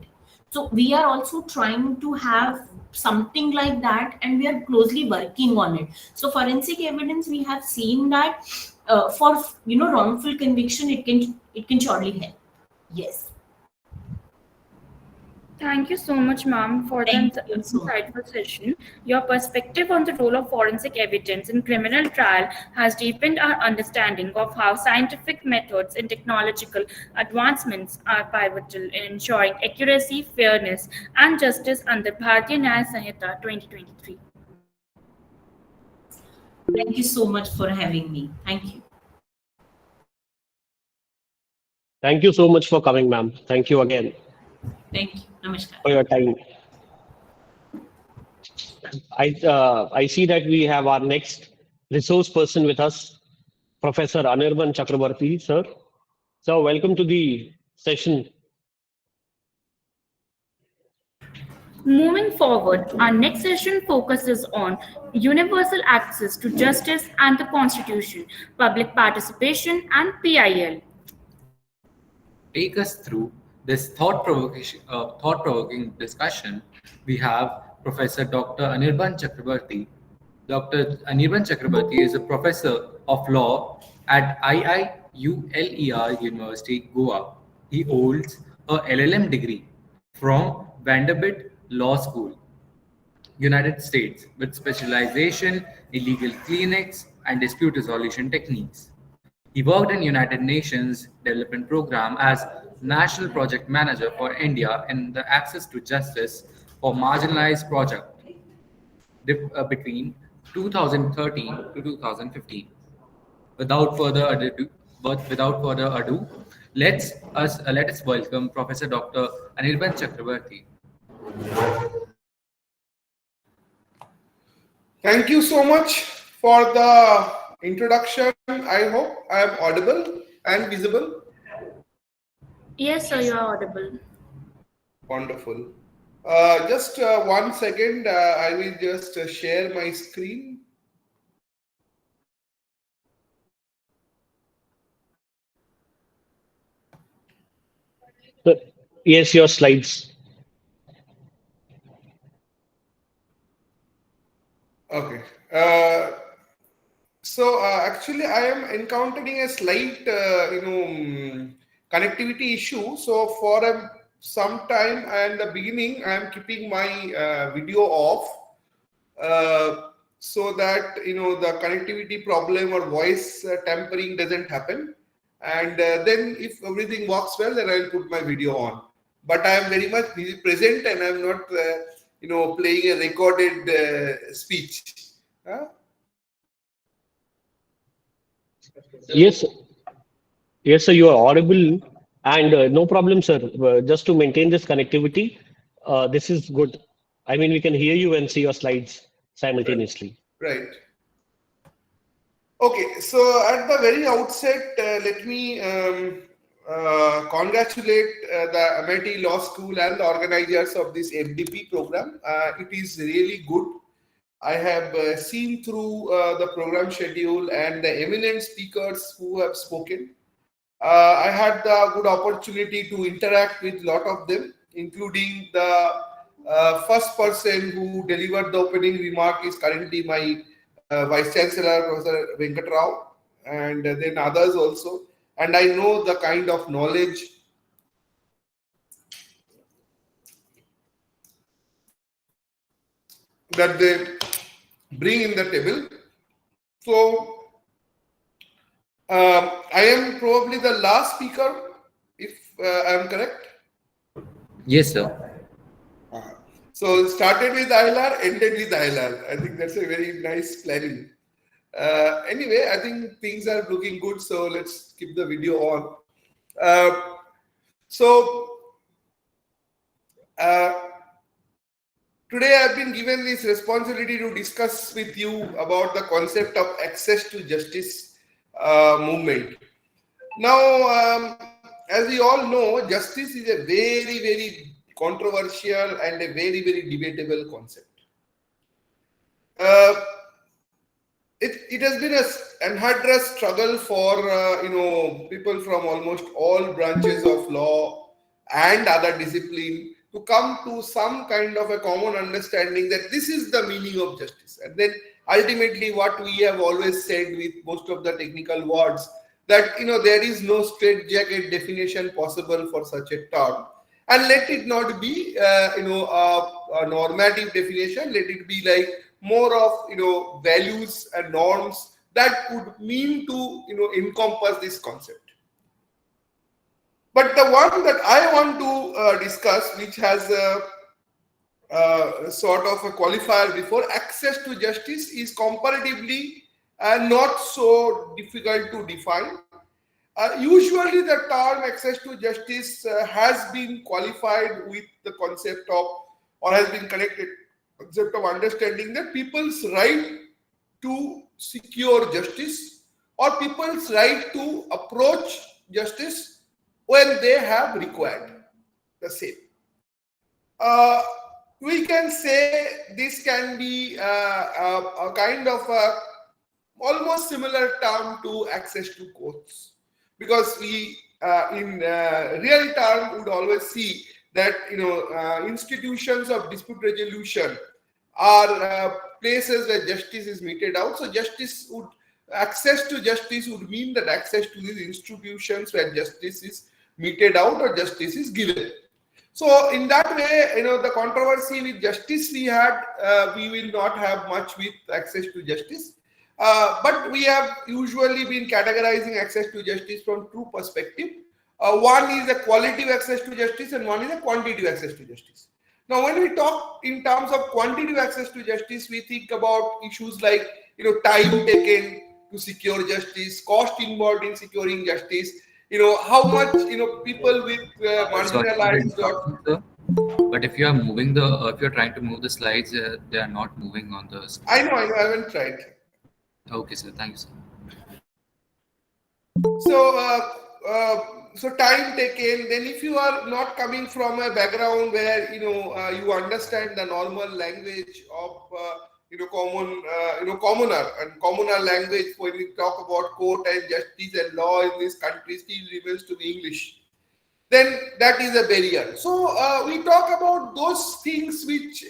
So we are also trying to have something like that, and we are closely working on it. So forensic evidence, we have seen that for wrongful conviction, it can surely help. Yes. Thank you so much, ma'am, for the Thank you so much. insightful session. Your perspective on the role of forensic evidence in criminal trial has deepened our understanding of how scientific methods and technological advancements are pivotal in ensuring accuracy, fairness, and justice under Bharatiya Nyaya Sanhita 2023. Thank you so much for having me. Thank you. Thank you so much for coming, ma'am. Thank you again Thank you. Namaskar. for your time. I see that we have our next resource person with us, Professor Anirban Chakrabarti, sir. So welcome to the session. Moving forward, our next session focuses on universal access to justice and the Constitution, public participation, and PIL. To take us through this thought-provoking discussion, we have Professor Dr. Anirban Chakrabarti. Dr. Anirban Chakrabarti is a professor of law at IIULER University, Goa. He holds a LLM degree from Vanderbilt Law School, United States, with specialization in legal clinics and dispute resolution techniques. He worked in United Nations Development Program as National Project Manager for India in the Access to Justice for Marginalized project between 2013 to 2015. Without further ado, let us welcome Professor Dr. Anirban Chakrabarti. Thank you so much for the introduction. I hope I am audible and visible. Yes, sir, you are audible. Wonderful. Just 1 second. I will just share my screen. Yes, your slides. Okay. Actually, I am encountering a slight, connectivity issue. So for some time and the beginning, I am keeping my video off, so that the connectivity problem or voice tampering doesn't happen. And then, if everything works well, then I'll put my video on. But I am very much present, and I'm not, playing a recorded speech. Yes, yes, sir, you are audible, and no problem, sir. Just to maintain this connectivity, this is good. I mean, we can hear you and see your slides simultaneously. Right. Okay, so at the very outset, let me congratulate the Amity Law School and the organizers of this FDP program. It is really good. I have seen through the program schedule and the eminent speakers who have spoken. I had the good opportunity to interact with a lot of them, including the first person who delivered the opening remark is currently my Vice Chancellor, Professor Venkat Rao, and then others also. And I know the kind of knowledge that they bring in the table. So I am probably the last speaker, if I am correct. Yes, sir. So started with ILR, ended with ILR. I think that's a very nice planning. Anyway, I think things are looking good, so let's keep the video on. So Today I've been given this responsibility to discuss with you about the concept of access to justice movement. Now, as we all know, justice is a very, very controversial and a very, very debatable concept. It has been an unhadrous struggle for people from almost all branches of law and other discipline to come to some kind of a common understanding that this is the meaning of justice. And then ultimately what we have always said with most of the technical words, that there is no straitjacket definition possible for such a term. And let it not be a normative definition, let it be like more of values and norms that would mean to encompass this concept. But the one that I want to discuss, which has a sort of a qualifier before, access to justice, is comparatively not so difficult to define. Usually the term access to justice has been qualified with the concept of, or has been connected concept of understanding that people's right to secure justice or people's right to approach justice when they have required the same. We can say this can be a kind of a almost similar term to access to courts, because we in real term would always see that institutions of dispute resolution are places where justice is meted out. So access to justice would mean that access to these institutions where justice is meted out or justice is given. So in that way, the controversy with justice we will not have much with access to justice. But we have usually been categorizing access to justice from two perspectives. One is the qualitative access to justice and one is the quantitative access to justice. Now, when we talk in terms of quantitative access to justice, we think about issues like time taken to secure justice, cost involved in securing justice, how much people with marginalized or... But if you are moving if you're trying to move the slides, they are not moving on the screen. I know, I haven't tried. Okay, sir. Thank you, sir. So time taken. Then, if you are not coming from a background where you understand the normal language of commoner, and commoner language when we talk about court and justice and law in this country still remains to be English, then that is a barrier. So we talk about those things which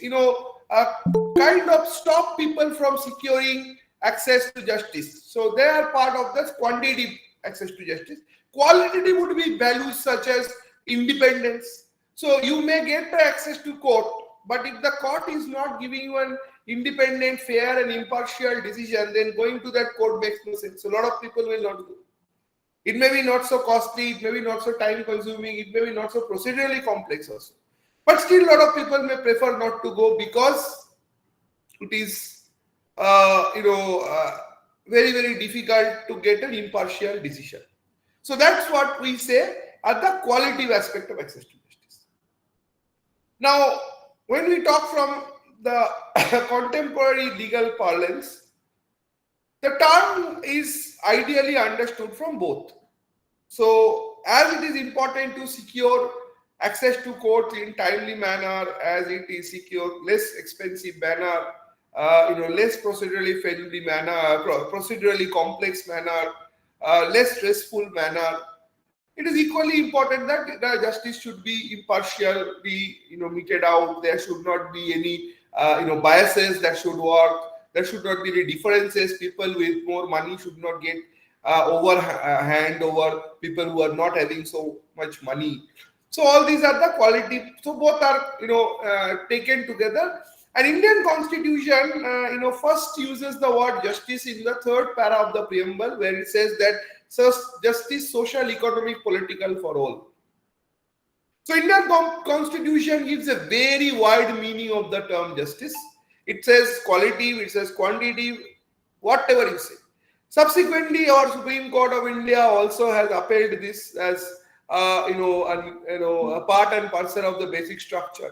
kind of stop people from securing access to justice. So they are part of the quantitative access to justice. Qualitative would be values such as independence. So you may get the access to court, but if the court is not giving you an independent, fair and impartial decision, then going to that court makes no sense. So a lot of people will not go. It may be not so costly, it may be not so time consuming, it may be not so procedurally complex also. But still a lot of people may prefer not to go because it is very, very difficult to get an impartial decision. So that's what we say are the qualitative aspect of access to justice. Now, when we talk from the contemporary legal parlance, the term is ideally understood from both. So, as it is important to secure access to court in timely manner, as it is secure less expensive manner, less procedurally friendly manner, procedurally complex manner, less stressful manner, it is equally important that the justice should be impartial, be meted out. There should not be any biases that should work. There should not be any differences. People with more money should not get overhand over people who are not having so much money. So all these are the quality. So both are taken together. And Indian Constitution, first uses the word justice in the third para of the preamble, where it says that justice, social, economic, political for all. So Indian Constitution gives a very wide meaning of the term justice. It says qualitative, it says quantitative, whatever you say. Subsequently, our Supreme Court of India also has upheld this as a part and parcel of the basic structure.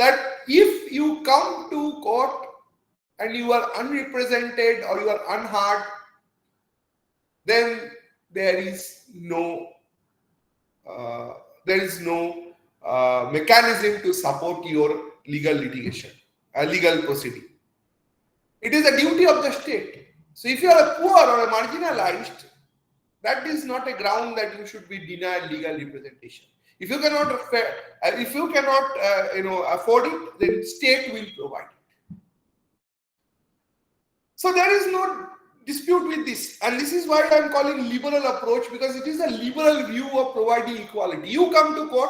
that if you come to court and you are unrepresented or you are unheard, then there is no mechanism to support your legal litigation, legal proceeding. It is a duty of the state. So if you are a poor or a marginalized, that is not a ground that you should be denied legal representation. If you cannot afford it, then state will provide it. So there is no dispute with this, and this is why I am calling liberal approach, because it is a liberal view of providing equality. You come to court,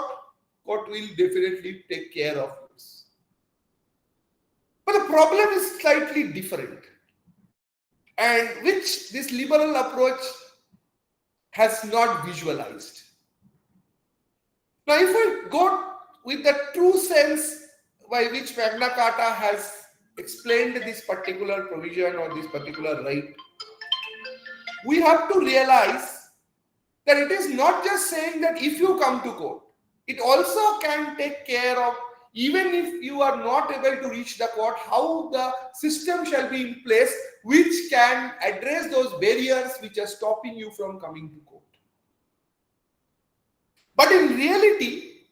court will definitely take care of this. But the problem is slightly different, and which this liberal approach has not visualized. Now, if we go with the true sense by which Magna Carta has explained this particular provision or this particular right, we have to realize that it is not just saying that if you come to court, it also can take care of, even if you are not able to reach the court, how the system shall be in place which can address those barriers which are stopping you from coming to court. But in reality,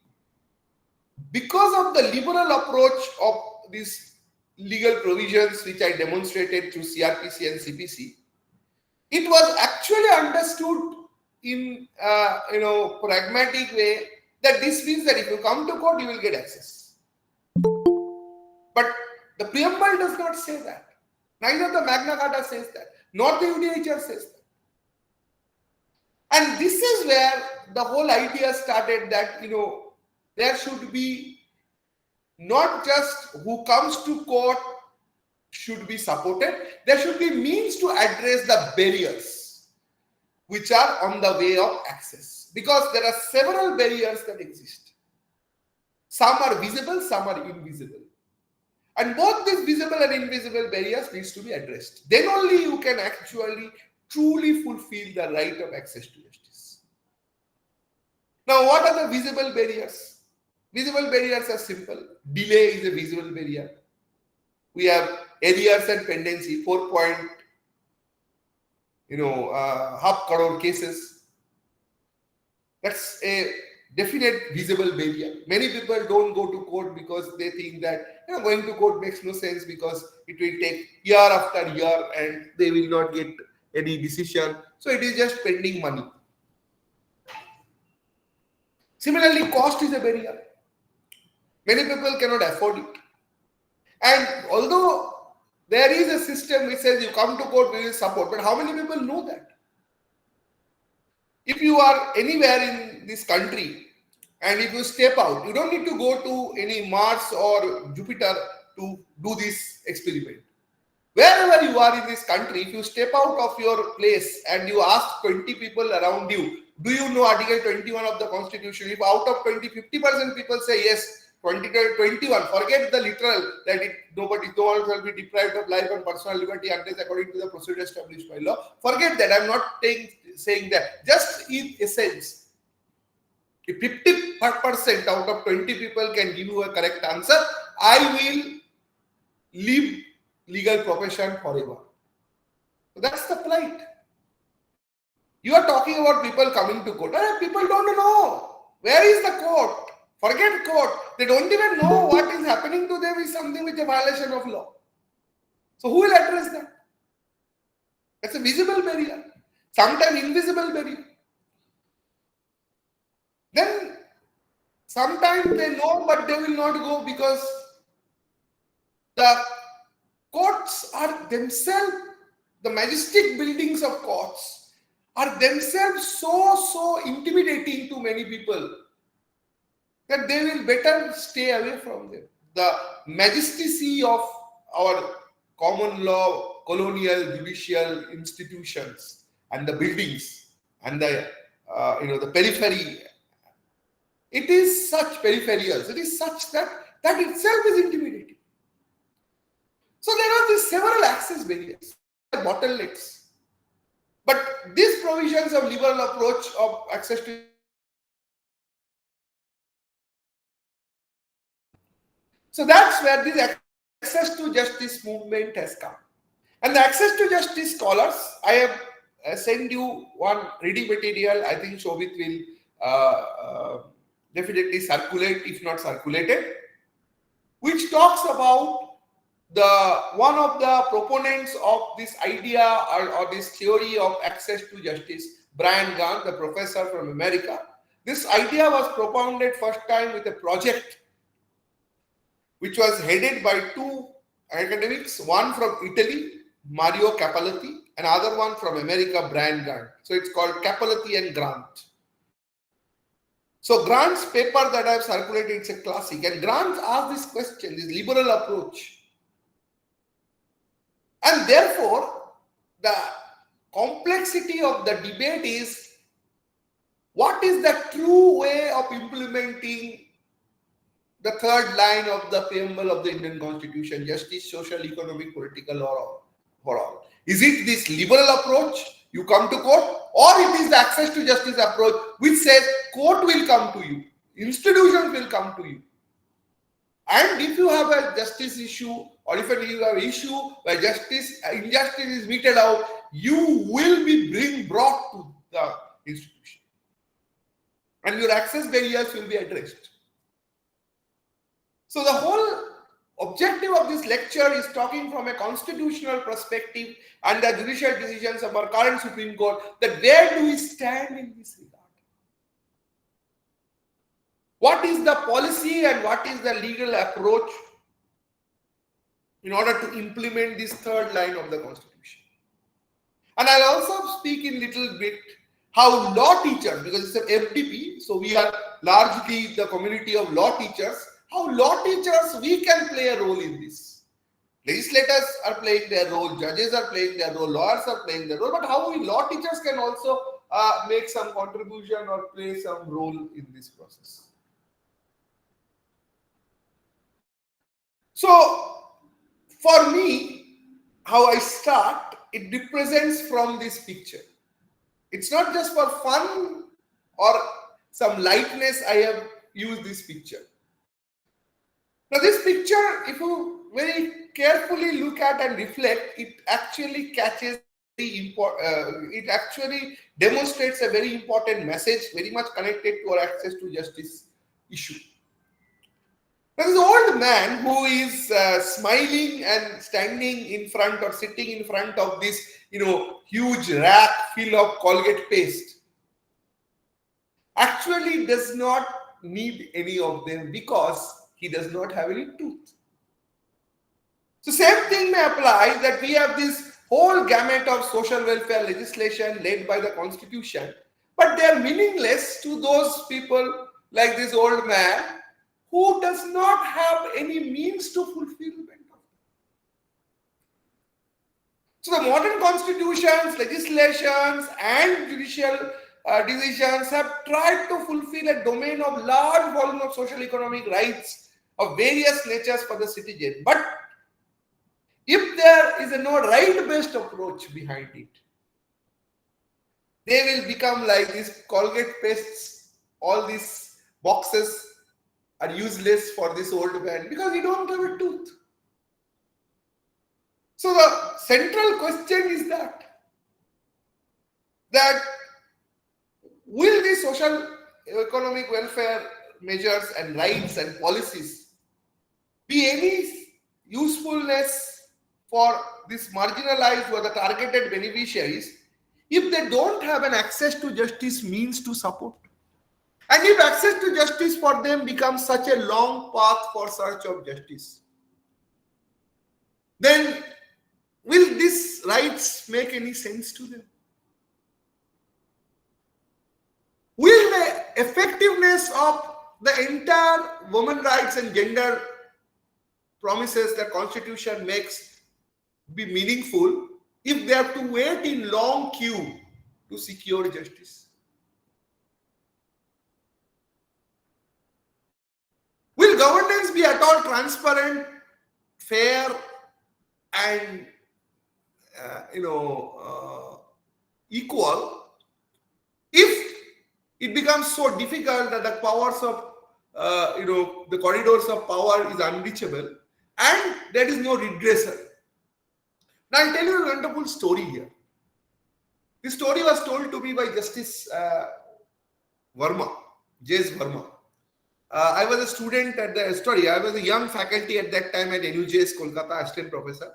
because of the liberal approach of these legal provisions which I demonstrated through CRPC and CPC, it was actually understood in pragmatic way that this means that if you come to court, you will get access. But the preamble does not say that. Neither the Magna Carta says that, nor the UDHR says that. And this is where the whole idea started, that there should be not just who comes to court should be supported, there should be means to address the barriers which are on the way of access, because there are several barriers that exist. Some are visible, some are invisible, and both these visible and invisible barriers needs to be addressed. Then only you can actually truly fulfill the right of access to justice. Now, what are the visible barriers? Visible barriers are simple. Delay is a visible barrier. We have arrears and pendency, 4 half crore cases. That's a definite visible barrier. Many people don't go to court because they think that going to court makes no sense, because it will take year after year and they will not get any decision. So it is just spending money. Similarly, cost is a barrier. Many people cannot afford it. And although there is a system which says you come to court, we will support, but how many people know that? If you are anywhere in this country and if you step out, you don't need to go to any Mars or Jupiter to do this experiment. Wherever you are in this country, if you step out of your place and you ask 20 people around you, do you know Article 21 of the Constitution? If out of 50% people say yes, 21, forget the literal that no one shall be deprived of life and personal liberty unless according to the procedure established by law. Forget that. I'm not saying that. Just in essence, if 50% out of 20 people can give you a correct answer, I will leave legal profession forever. So that's the plight. You are talking about people coming to court. People don't know. Where is the court? Forget court. They don't even know what is happening to them is something which is a violation of law. So who will address that? That's a visible barrier. Sometimes invisible barrier. Then sometimes they know, but they will not go because the courts are themselves, the majestic buildings of courts are themselves so intimidating to many people that they will better stay away from them. The majesty of our common law, colonial, judicial institutions and the buildings and the periphery, it is such peripherals, it is such that itself is intimidating. So there are these several access barriers, bottlenecks. But these provisions of liberal approach of access to So that's where this access to justice movement has come. And the access to justice scholars, I have sent you one reading material. I think Shobit will definitely circulate, if not circulated, which talks about one of the proponents of this idea or this theory of access to justice, Brian Gunn, the professor from America. This idea was propounded first time with a project which was headed by two academics, one from Italy, Mario Capelletti, and other one from America, Brian Grant. So it's called Capelletti and Grant. So Grant's paper that I have circulated, it's a classic. And Grant asked this question, this liberal approach. And therefore, the complexity of the debate is, what is the true way of implementing the third line of the preamble of the Indian Constitution, justice, social, economic, political, or for all? Is it this liberal approach, you come to court, or it is the access to justice approach, which says court will come to you, institutions will come to you. And if you have a justice issue, or if you have an issue where injustice is meted out, you will be brought to the institution. And your access barriers will be addressed. So the whole objective of this lecture is talking from a constitutional perspective and the judicial decisions of our current Supreme Court, that where do we stand in this regard? What is the policy and what is the legal approach in order to implement this third line of the Constitution? And I'll also speak in little bit how law teachers, because it's an FDP, so we are largely the community of law teachers, how law teachers, we can play a role in this. Legislators are playing their role, judges are playing their role, lawyers are playing their role, but how we law teachers can also make some contribution or play some role in this process. So, for me, how I start, it represents from this picture. It's not just for fun or some lightness I have used this picture. Now this picture, if you very carefully look at and reflect, it actually catches it actually demonstrates a very important message, very much connected to our access to justice issue. There is an old man who is smiling and standing in front or sitting in front of this, huge rack full of Colgate paste. Actually does not need any of them because he does not have any tooth. So same thing may apply, that we have this whole gamut of social welfare legislation led by the Constitution, but they are meaningless to those people like this old man who does not have any means to fulfillment of it. So the modern constitutions, legislations, and judicial decisions have tried to fulfill a domain of large volume of social economic rights of various natures for the citizen. But if there is no right-based approach behind it, they will become like these Colgate pastes. All these boxes are useless for this old man because he don't have a tooth. So the central question is that will these social economic welfare measures and rights and policies be any usefulness for this marginalized or the targeted beneficiaries if they don't have an access to justice means to support? And if access to justice for them becomes such a long path for search of justice, then will these rights make any sense to them? Will the effectiveness of the entire women rights and gender promises that Constitution makes be meaningful if they have to wait in long queue to secure justice? Will governance be at all transparent, fair, and equal if it becomes so difficult that the powers of the corridors of power is unreachable, and there is no redressal. Now I'll tell you a wonderful story here. This story was told to me by Justice Verma, J.S. Verma. I was a student at I was a young faculty at that time at NUJS Kolkata, assistant professor.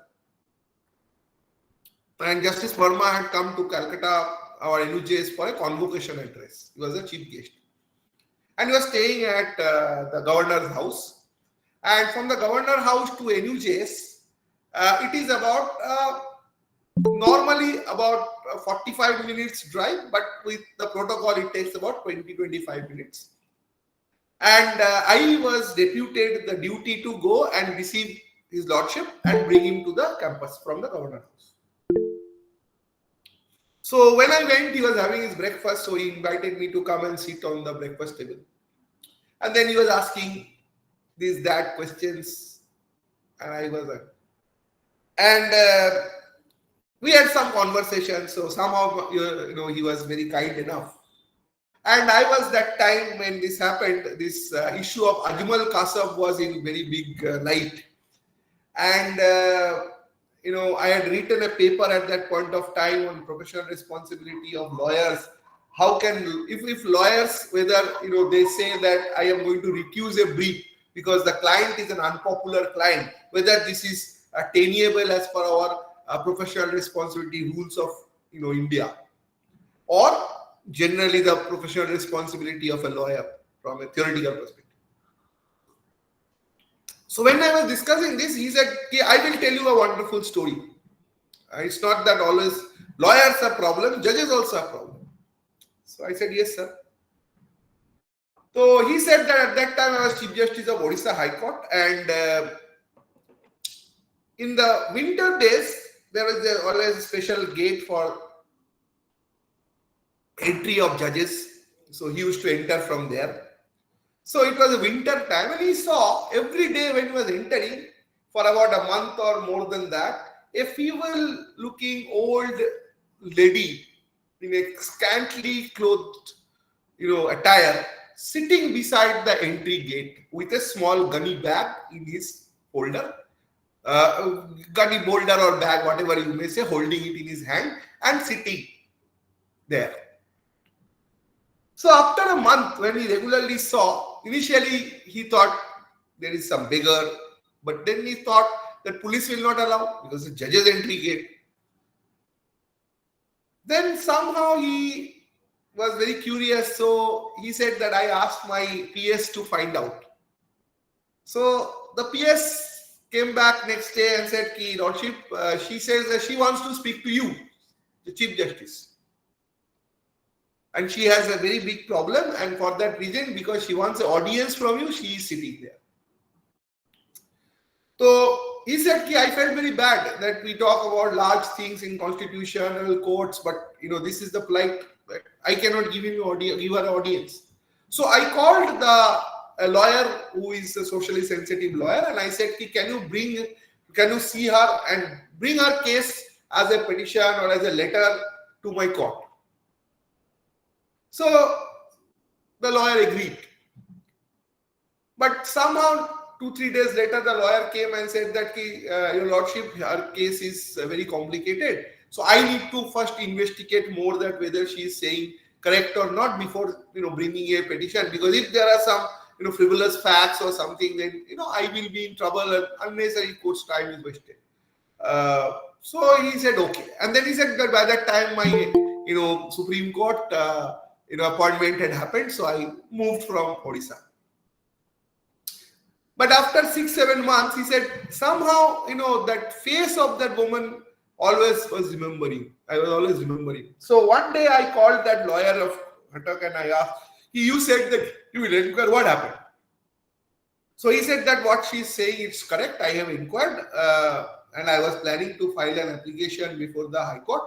And Justice Verma had come to Calcutta, our NUJS, for a convocation address. He was a chief guest. And he was staying at the governor's house. And from the governor's house to NUJS, it is about normally about 45 minutes drive, but with the protocol, it takes about 20-25 minutes. And I was deputed the duty to go and receive his lordship and bring him to the campus from the governor's house. So when I went, he was having his breakfast, so he invited me to come and sit on the breakfast table. And then he was asking these, that questions, and I was we had some conversation. So somehow, he was very kind enough. And I was that time when this happened, this issue of Ajmal Kasab was in very big light. And I had written a paper at that point of time on professional responsibility of lawyers. How can, if lawyers, whether, they say that I am going to recuse a brief because the client is an unpopular client, whether this is attainable as per our professional responsibility rules of, India, or generally the professional responsibility of a lawyer from a theoretical perspective. So when I was discussing this, he said, I will tell you a wonderful story. It's not that always lawyers are problem, judges also are problem. So I said, yes, sir. So he said that at that time I was Chief Justice of Odisha High Court, and in the winter days, there was always a special gate for entry of judges. So he used to enter from there. So it was a winter time, and he saw every day when he was entering for about a month or more than that, a feeble looking old lady in a scantily clothed, attire, sitting beside the entry gate with a small gunny bag in his holder, gunny boulder or bag, whatever you may say, holding it in his hand and sitting there. So after a month, when he regularly saw, initially he thought there is some beggar, but then he thought that police will not allow because the judge's entry gate. Then somehow he was very curious, so he said that I asked my PS to find out. So the PS came back next day and said, Ki Lordship, she says that she wants to speak to you, the Chief Justice. And she has a very big problem, and for that reason, because she wants an audience from you, she is sitting there. So he said, I felt very bad that we talk about large things in constitutional courts, but this is the plight. I cannot give her an audience. So I called a lawyer who is a socially sensitive lawyer, and I said, can you see her and bring her case as a petition or as a letter to my court? So the lawyer agreed. But somehow 2-3 days later, the lawyer came and said that Your Lordship, her case is very complicated. So I need to first investigate more that whether she is saying correct or not before bringing a petition. Because if there are some frivolous facts or something, then I will be in trouble and unnecessary court's time is wasted. So he said okay, and then he said that by that time my Supreme Court appointment had happened, so I moved from Odisha. But after 6-7 months, he said somehow that face of that woman always was remembering. I was always remembering. So one day I called that lawyer of Hatak and I asked, you said that you will inquire, what happened? So he said that what she is saying is correct. I have inquired and I was planning to file an application before the High Court.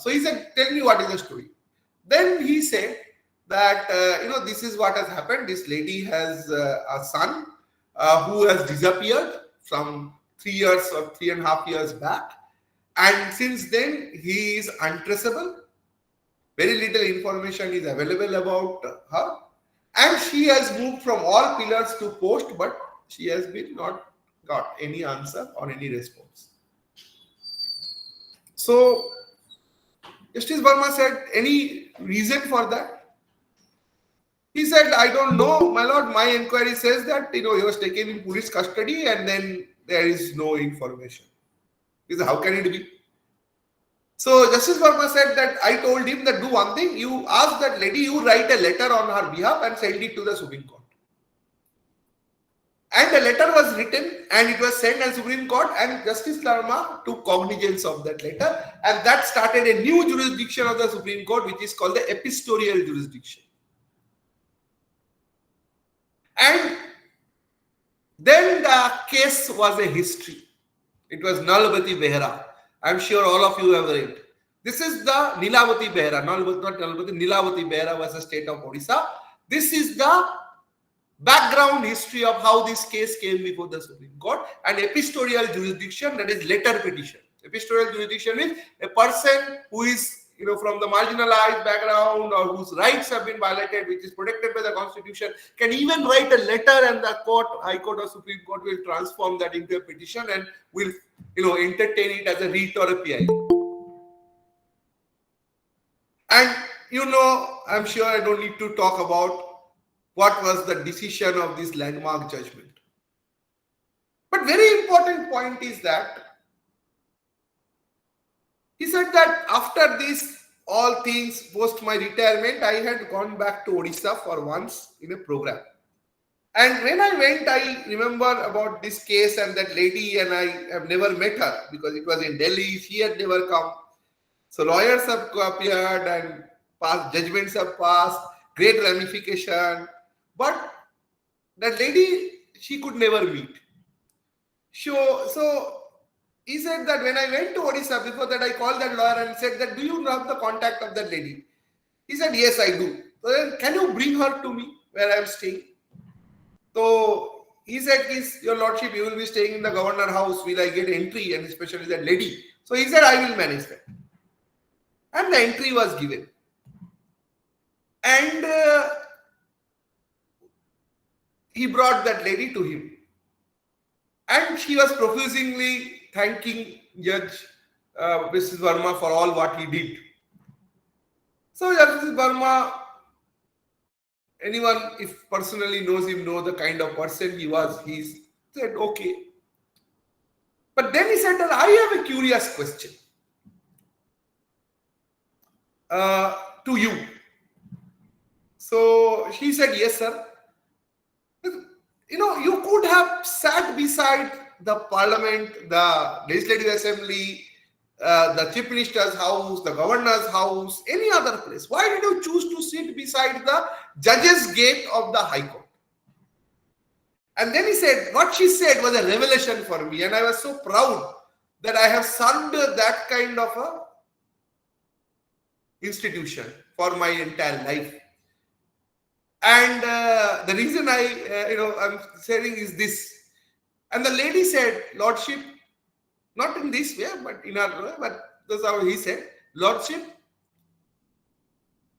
So he said, tell me what is the story. Then he said that, this is what has happened. This lady has a son who has disappeared from 3 years or 3.5 years back. And since then, he is untraceable. Very little information is available about her. And she has moved from all pillars to post, but she has been not got any answer or any response. So Justice Verma said, any reason for that? He said, I don't know, my lord. My inquiry says that he was taken in police custody and then there is no information. He said, how can it be? So Justice Verma said that I told him that do one thing, you ask that lady, you write a letter on her behalf and send it to the Supreme Court. And the letter was written and it was sent to Supreme Court, and Justice Verma took cognizance of that letter, and that started a new jurisdiction of the Supreme Court, which is called the epistorial jurisdiction. And then the case was a history. It was Nalavati Behera. I'm sure all of you have read. This is the Nilavati Behera, not Nalavati, Nilavati Behera was the state of Odisha. This is the background history of how this case came before the Supreme Court. And epistorial jurisdiction, that is letter petition. Epistorial jurisdiction is a person who is from the marginalized background or whose rights have been violated, which is protected by the Constitution, can even write a letter, and the court, High Court or Supreme Court will transform that into a petition and will entertain it as a writ or a PI. And I'm sure I don't need to talk about what was the decision of this landmark judgment. But very important point is that he said that after this, all things post my retirement, I had gone back to Odisha for once in a program. And when I went, I remember about this case and that lady, and I have never met her because it was in Delhi. She had never come. So lawyers have appeared and past judgments have passed, great ramification. But that lady, she could never meet. So he said that when I went to Odisha, before that I called that lawyer and said that, do you have the contact of that lady? He said, yes, I do. So then, can you bring her to me where I am staying? So he said, your lordship, you will be staying in the governor house. Will I get entry, and especially that lady? So he said, I will manage that. And the entry was given. And he brought that lady to him. And she was profusely thanking Judge Mrs. Verma for all what he did. So Justice Verma, anyone if personally knows him, know the kind of person he was. He said, okay. But then he said that I have a curious question to you. So she said, yes, sir. You could have sat beside the parliament, the legislative assembly, the chief minister's house, the governor's house, any other place. Why did you choose to sit beside the judge's gate of the High Court? And then he said, what she said was a revelation for me, and I was so proud that I have served that kind of a institution for my entire life. And the reason I'm saying is this. And the lady said, Lordship, not in this way, but in our way, but that's how he said, Lordship,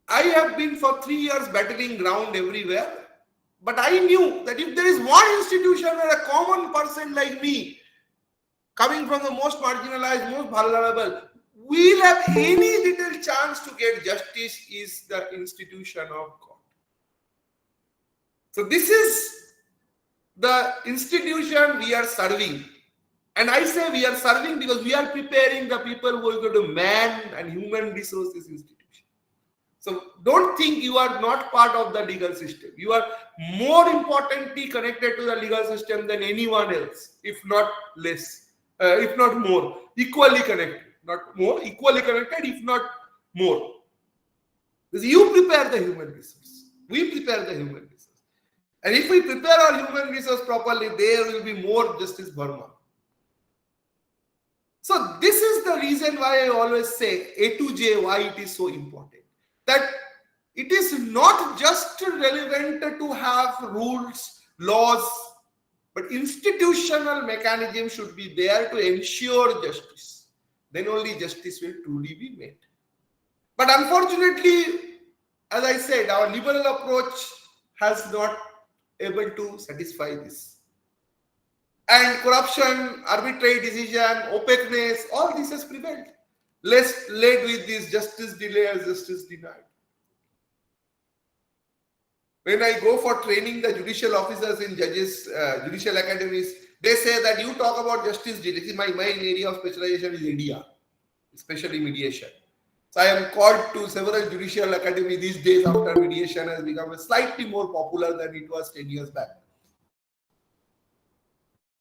I have been for 3 years battling ground everywhere, but I knew that if there is one institution where a common person like me, coming from the most marginalized, most vulnerable, will have any little chance to get justice, is the institution of God. So this is the institution we are serving. And I say we are serving because we are preparing the people who are going to man and human resources institution. So don't think you are not part of the legal system. You are more importantly connected to the legal system than anyone else, if not less, if not more, equally connected. Not more, equally connected, if not more. Because you prepare the human resource. We prepare the human resource. And if we prepare our human resource properly, there will be more Justice Verma. So this is the reason why I always say A to J, why it is so important. That it is not just relevant to have rules, laws, but institutional mechanism should be there to ensure justice. Then only justice will truly be made. But unfortunately, as I said, our liberal approach has not able to satisfy this. And corruption, arbitrary decision, opaqueness, all this has prevailed. Led with this justice delayed, justice denied. When I go for training the judicial officers in judges, judicial academies, they say that you talk about justice delay. My main area of specialization is India, especially mediation. So I am called to several judicial academy these days after mediation has become slightly more popular than it was 10 years back.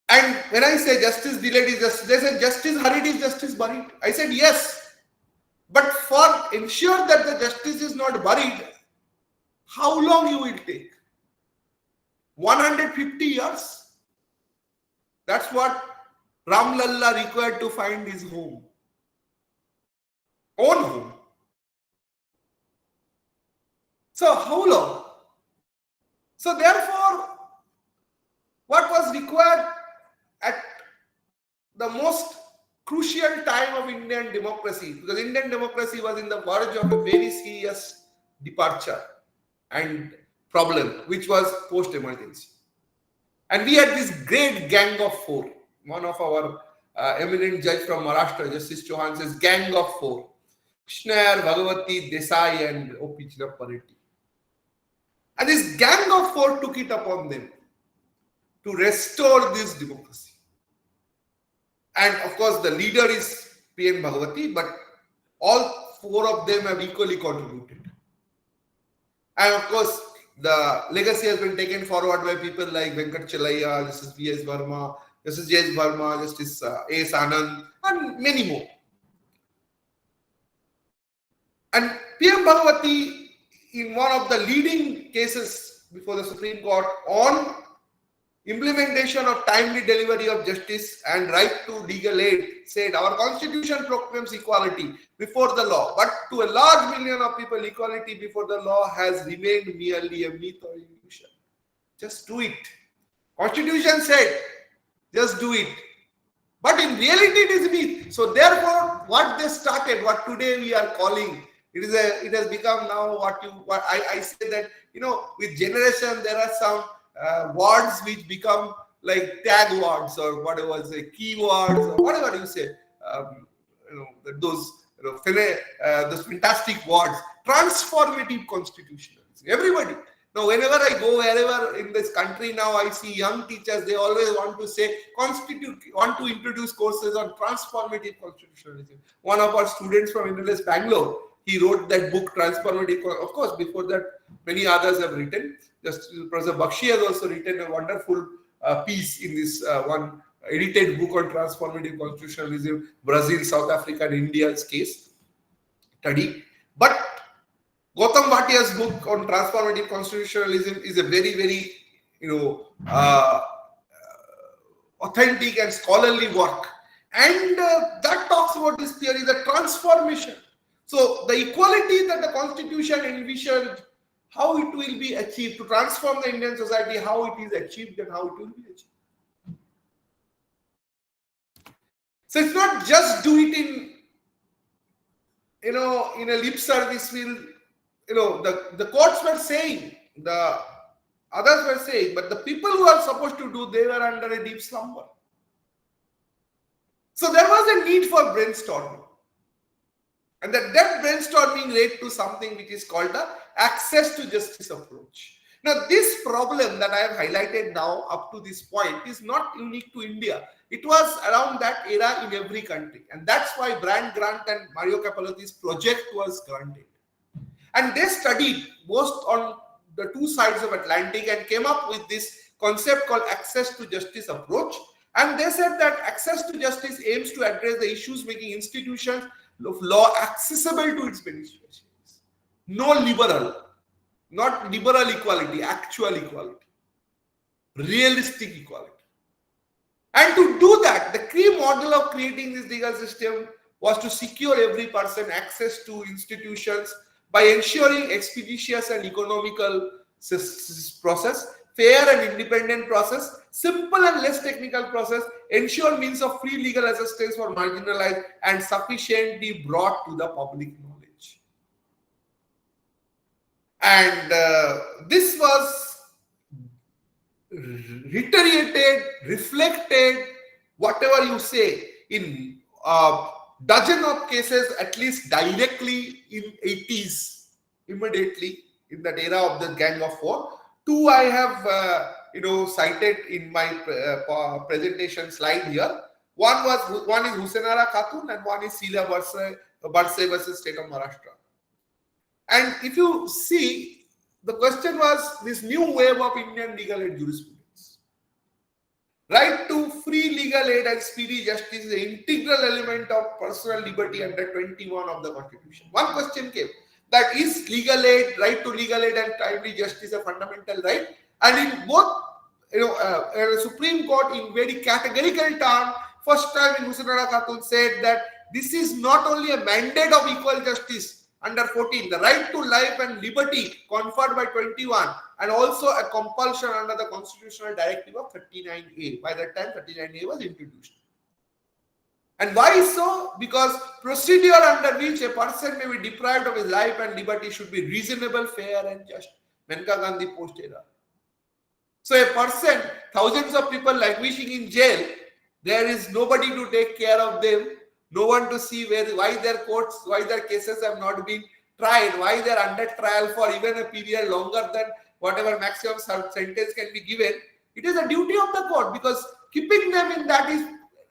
And when I say justice delayed is justice, they say justice hurried is justice buried. I said yes. But for ensure that the justice is not buried, how long you will take? 150 years. That's what Ram Lalla required to find his home. Own home. So how long? So therefore, what was required at the most crucial time of Indian democracy, because Indian democracy was in the verge of a very serious departure and problem, which was post-emergency. And we had this great gang of four. One of our eminent judge from Maharashtra, Justice Chauhan, says gang of four. Krishna, Bhagavati, Desai and O.P. Chidapparetti. And this gang of four took it upon them to restore this democracy. And of course, the leader is P.N. Bhagavati, but all four of them have equally contributed. And of course, the legacy has been taken forward by people like Venkat Chalaya, Justice V.S. Verma, Justice J.S. Verma, Justice A.S. Anand, and many more. And P.M. Bhagavati, in one of the leading cases before the Supreme Court on implementation of timely delivery of justice and right to legal aid, said our constitution proclaims equality before the law, but to a large million of people, equality before the law has remained merely a myth or illusion. Just do it. Constitution said, just do it. But in reality, it is myth. So therefore, what they started, what today we are calling, it has become now what I say that, with generation, there are some words which become like tag words or whatever, say keywords or whatever you say, those fantastic words, transformative constitutionalism. Everybody. Now, whenever I go wherever in this country now, I see young teachers, they always want to say, want to introduce courses on transformative constitutionalism. One of our students from University Bangalore, he wrote that book, Transformative. Of course, before that, many others have written. Just Professor Bakshi has also written a wonderful piece in this one edited book on transformative constitutionalism, Brazil, South Africa, and India's case study. But Gautam Bhatia's book on transformative constitutionalism is a very, very, authentic and scholarly work. And that talks about this theory, the transformation. So the equality that the Constitution envisioned, how it will be achieved, to transform the Indian society, how it is achieved and how it will be achieved. So it's not just do it in a lip service. The courts were saying, the others were saying, but the people who are supposed to do, they were under a deep slumber. So there was a need for brainstorming. And that brainstorming led to something which is called the access to justice approach. Now, this problem that I have highlighted now up to this point is not unique to India. It was around that era in every country. And that's why Brand Grant and Mario Capelotti's project was granted. And they studied both on the two sides of Atlantic and came up with this concept called access to justice approach. And they said that access to justice aims to address the issues making institutions of law accessible to its beneficiaries. No liberal, not liberal equality, actual equality, realistic equality. And to do that, the key model of creating this legal system was to secure every person access to institutions by ensuring expeditious and economical process, fair and independent process, simple and less technical process, ensure means of free legal assistance for marginalized and sufficiently brought to the public knowledge. And this was reiterated, reflected, whatever you say, in dozen of cases, at least directly in 80s, immediately in that era of the Gang of Four. Two I have cited in my presentation slide here. One is Husainara Khatun and one is Sheila Barse versus State of Maharashtra. And if you see, the question was this new wave of Indian legal aid jurisprudence. Right to free legal aid and speedy justice is an integral element of personal liberty under 21 of the Constitution. One question came, that is legal aid, right to legal aid and timely justice a fundamental right? And in both, Supreme Court in very categorical term, first time in Husainara Khatun said that this is not only a mandate of equal justice under 14, the right to life and liberty conferred by 21, and also a compulsion under the constitutional directive of 39A. By that time, 39A was introduced. And why so? Because procedure under which a person may be deprived of his life and liberty should be reasonable, fair, and just. Maneka Gandhi post era. So a person, thousands of people languishing in jail, there is nobody to take care of them. No one to see why their cases have not been tried, why they're under trial for even a period longer than whatever maximum sentence can be given. It is a duty of the court, because keeping them in that is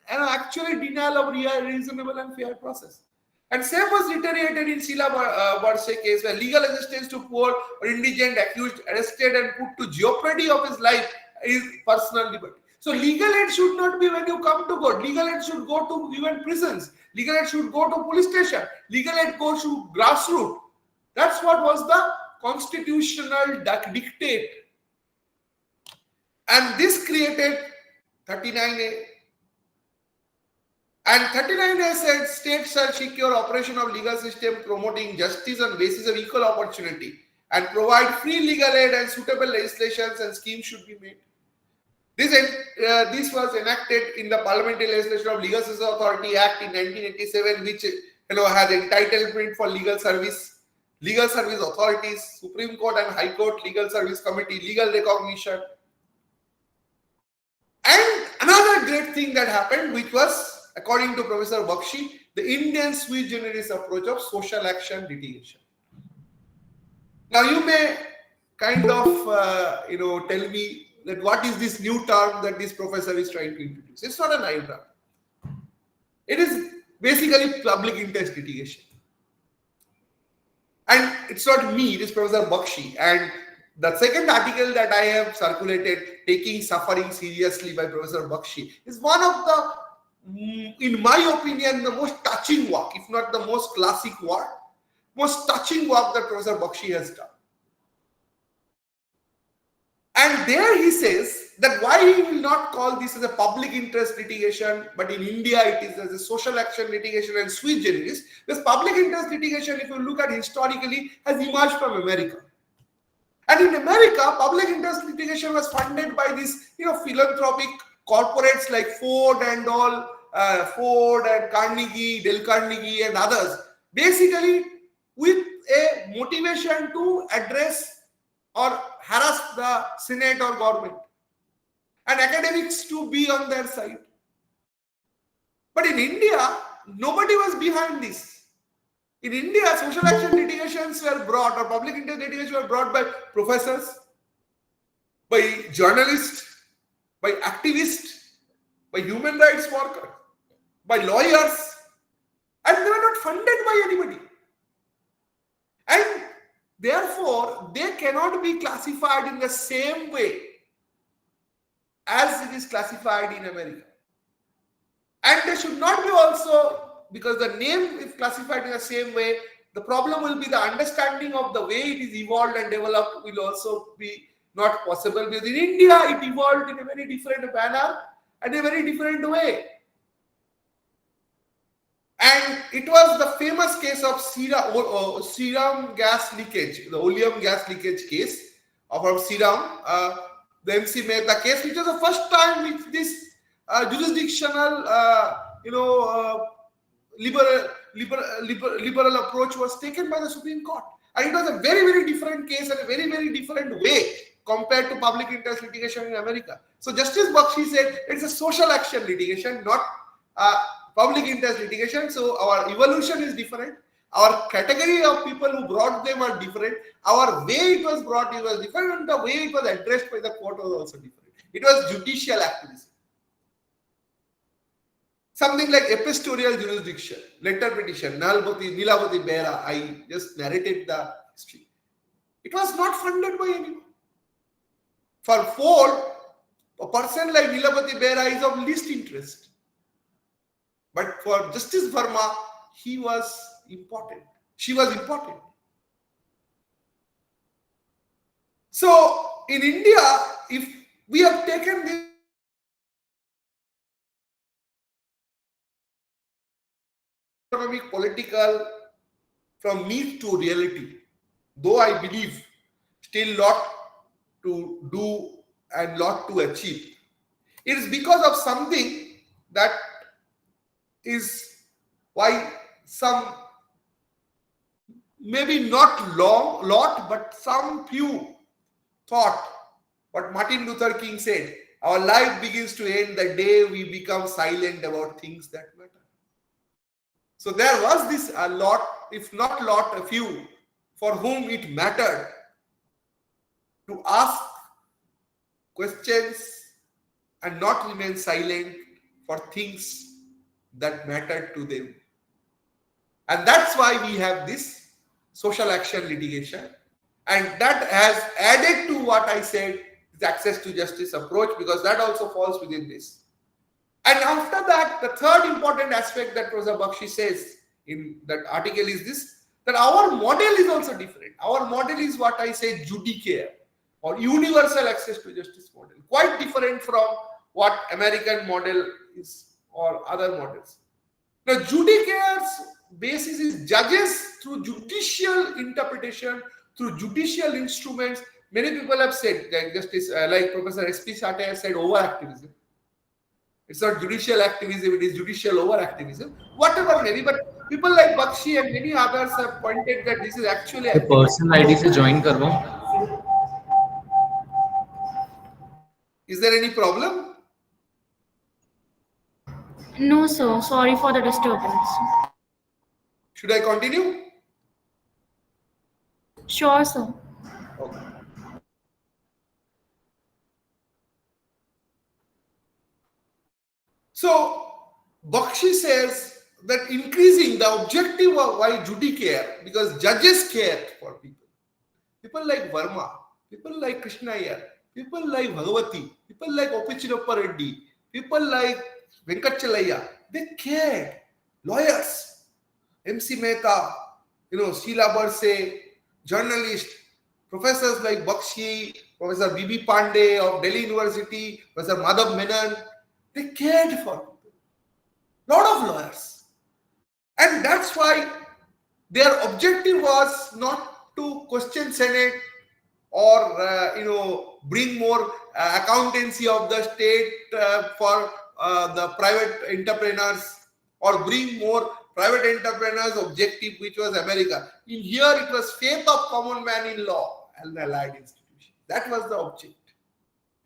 actually denial of reasonable and fair process. And same was reiterated in Sheila Barse case, where legal assistance to poor or indigent accused, arrested and put to jeopardy of his life is personal liberty. So legal aid should not be when you come to court. Legal aid should go to even prisons. Legal aid should go to police station. Legal aid goes to grassroots. That's what was the constitutional dictate. And this created 39A. And 39A said states shall secure operation of legal system promoting justice on basis of equal opportunity and provide free legal aid, and suitable legislations and schemes should be made. This was enacted in the Parliamentary Legislation of Legal Services Authority Act in 1987, which has entitlement for legal service authorities, Supreme Court and High Court, Legal Service Committee, legal recognition. And another great thing that happened, which was, according to Professor Bakshi, the Indian sui generis approach of social action litigation. Now you may kind of tell me that what is this new term that this professor is trying to introduce. It's not an idea. It is basically public interest litigation. And it's not me, it is Professor Bakshi. And the second article that I have circulated, Taking Suffering Seriously by Professor Bakshi, is one of the, in my opinion, the most touching work, if not the most classic work, most touching work that Professor Bakshi has done. And there he says that why he will not call this as a public interest litigation, but in India it is as a social action litigation and sui generis. Because public interest litigation, if you look at historically, has emerged from America. And in America, public interest litigation was funded by these, philanthropic corporates like Ford and all, Ford and Carnegie, Dale Carnegie and others, basically with a motivation to address or harass the Senate or government, and academics to be on their side. But in India, nobody was behind this. In India, social action litigations were brought, or public interest litigations were brought by professors, by journalists, by activists, by human rights workers, by lawyers, and they were not funded by anybody. And therefore, they cannot be classified in the same way as it is classified in America. And they should not be also, because the name is classified in the same way, the problem will be the understanding of the way it is evolved and developed will also be not possible. Because in India, it evolved in a very different manner and a very different way. And it was the famous case of serum gas leakage, the oleum gas leakage case of serum, the MC Mehta case, which was the first time which this jurisdictional, liberal approach was taken by the Supreme Court. And it was a very, very different case and a very, very different way compared to public interest litigation in America. So Justice Bakshi said it's a social action litigation, not public interest litigation. So our evolution is different. Our category of people who brought them are different. Our way it was brought it was different, and the way it was addressed by the court was also different. It was judicial activism. Something like epistolial jurisdiction, letter petition, Nilavati Bera. I just narrated the history. It was not funded by anyone. For Ford, a person like Nilavati Bera is of least interest. But for Justice Verma, he was important. She was important. So in India, if we have taken this economic, political, from myth to reality, though I believe still lot to do and lot to achieve, it is because of something that is why some, maybe not lot, but some few thought what Martin Luther King said, our life begins to end the day we become silent about things that matter. So there was this a lot, if not lot, a few for whom it mattered to ask questions and not remain silent for things that mattered to them. And that's why we have this social action litigation. And that has added to what I said, is access to justice approach, because that also falls within this. And after that, the third important aspect that Professor Bakshi says in that article is this, that our model is also different. Our model is what I say judicare or universal access to justice model, quite different from what American model is or other models. Now, judicare's basis is judges through judicial interpretation, through judicial instruments. Many people have said that justice, like Professor S.P. Sate has said, over-activism. It's not judicial activism, it is judicial over-activism. Whatever maybe, but people like Bakshi and many others have pointed that this is actually The personal ID से join करवाओ. Is there any problem? No, sir. Sorry for the disturbance. Should I continue? Sure, sir. Okay. So, Bakshi says that increasing the objective of why judicare, because judges care for people. People like Verma, people like Krishna Iyer, people like Bhagavati, people like Opichinappa Reddy, people like Venkatchalaya, they cared. Lawyers, MC Mehta, Sheila Barse, journalists, professors like Bakshi, Professor B.B. Pandey of Delhi University, Professor Madhav Menon, they cared for people. Lot of lawyers. And that's why their objective was not to question Senate or bring more accountancy of the state for the private entrepreneurs, or bring more private entrepreneurs objective, which was America. In here it was faith of common man in law and allied institutions. That was the object.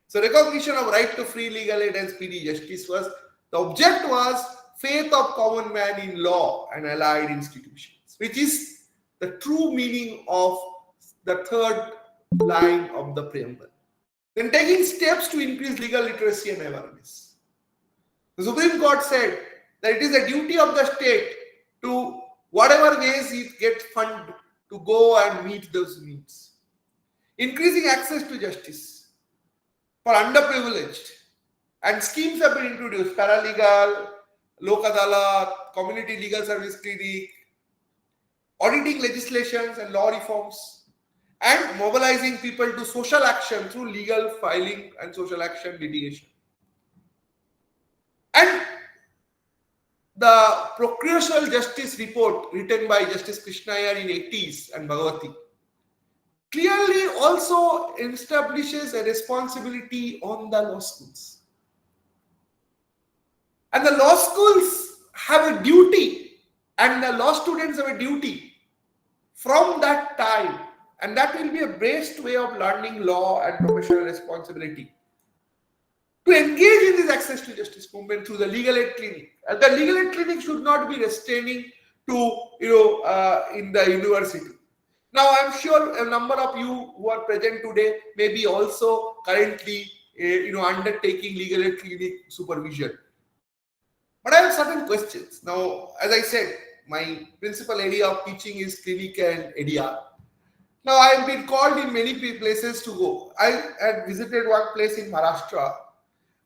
So recognition of right to free legal aid and speedy justice was, the object was faith of common man in law and allied institutions, which is the true meaning of the third line of the preamble. Then taking steps to increase legal literacy and awareness. The Supreme Court said that it is a duty of the state to, whatever ways it gets fund, to go and meet those needs. Increasing access to justice for underprivileged, and schemes have been introduced: paralegal, Lok Adalat, community legal service clinic, auditing legislations and law reforms, and mobilizing people to social action through legal filing and social action litigation. And the Procuratorial Justice Report written by Justice Krishna Iyer in 80s and Bhagavati clearly also establishes a responsibility on the law schools. And the law schools have a duty, and the law students have a duty from that time, and that will be a best way of learning law and professional responsibility, to engage in this access to justice movement through the legal aid clinic. And the legal aid clinic should not be restraining to, in the university. Now, I'm sure a number of you who are present today may be also currently, undertaking legal aid clinic supervision. But I have certain questions. Now, as I said, my principal area of teaching is clinic and ADR. Now, I have been called in many places to go. I had visited one place in Maharashtra,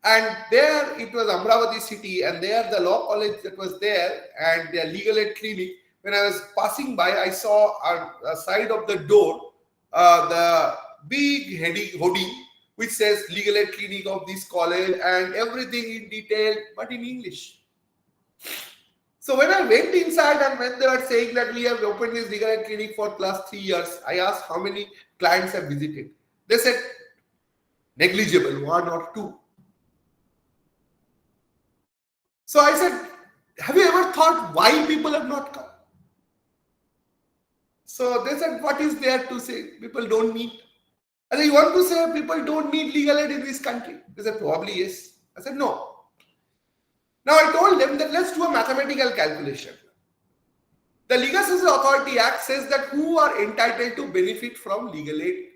and there it was Amravati city, and there the law college that was there and their legal aid clinic. When I was passing by, I saw on the side of the door the big hoarding which says legal aid clinic of this college and everything in detail, but in English. So when I went inside and when they were saying that we have opened this legal aid clinic for last 3 years, I asked how many clients have visited. They said negligible, 1 or 2. So I said, have you ever thought why people have not come? So they said, what is there to say? People don't need. I said, you want to say people don't need legal aid in this country? They said, probably yes. I said, no. Now I told them that let's do a mathematical calculation. The Legal Services Authority Act says that who are entitled to benefit from legal aid,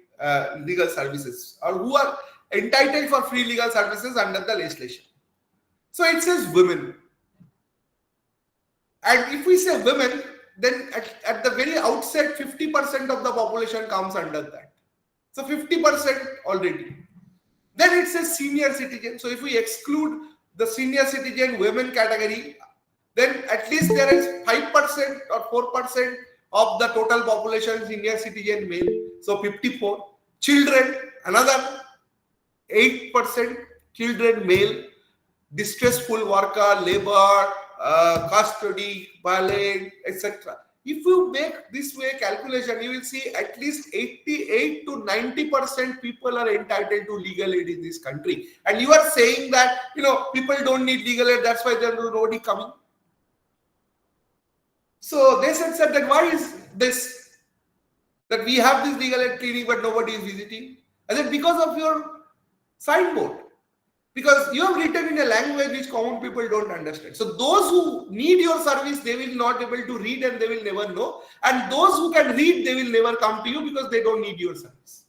legal services, or who are entitled for free legal services under the legislation. So it says women. And if we say women, then at the very outset, 50% of the population comes under that. So 50% already. Then it says senior citizen. So if we exclude the senior citizen women category, then at least there is 5% or 4% of the total population senior citizen male. So 54. Children, another 8% children male. Distressful worker, labor, custody, violence, etc. If you make this way calculation, you will see at least 88 to 90% people are entitled to legal aid in this country. And you are saying that, people don't need legal aid, that's why there is nobody coming. So they said that why is this? That we have this legal aid clinic but nobody is visiting? I said because of your signboard. Because you have written in a language which common people don't understand. So those who need your service, they will not be able to read and they will never know. And those who can read, they will never come to you because they don't need your service.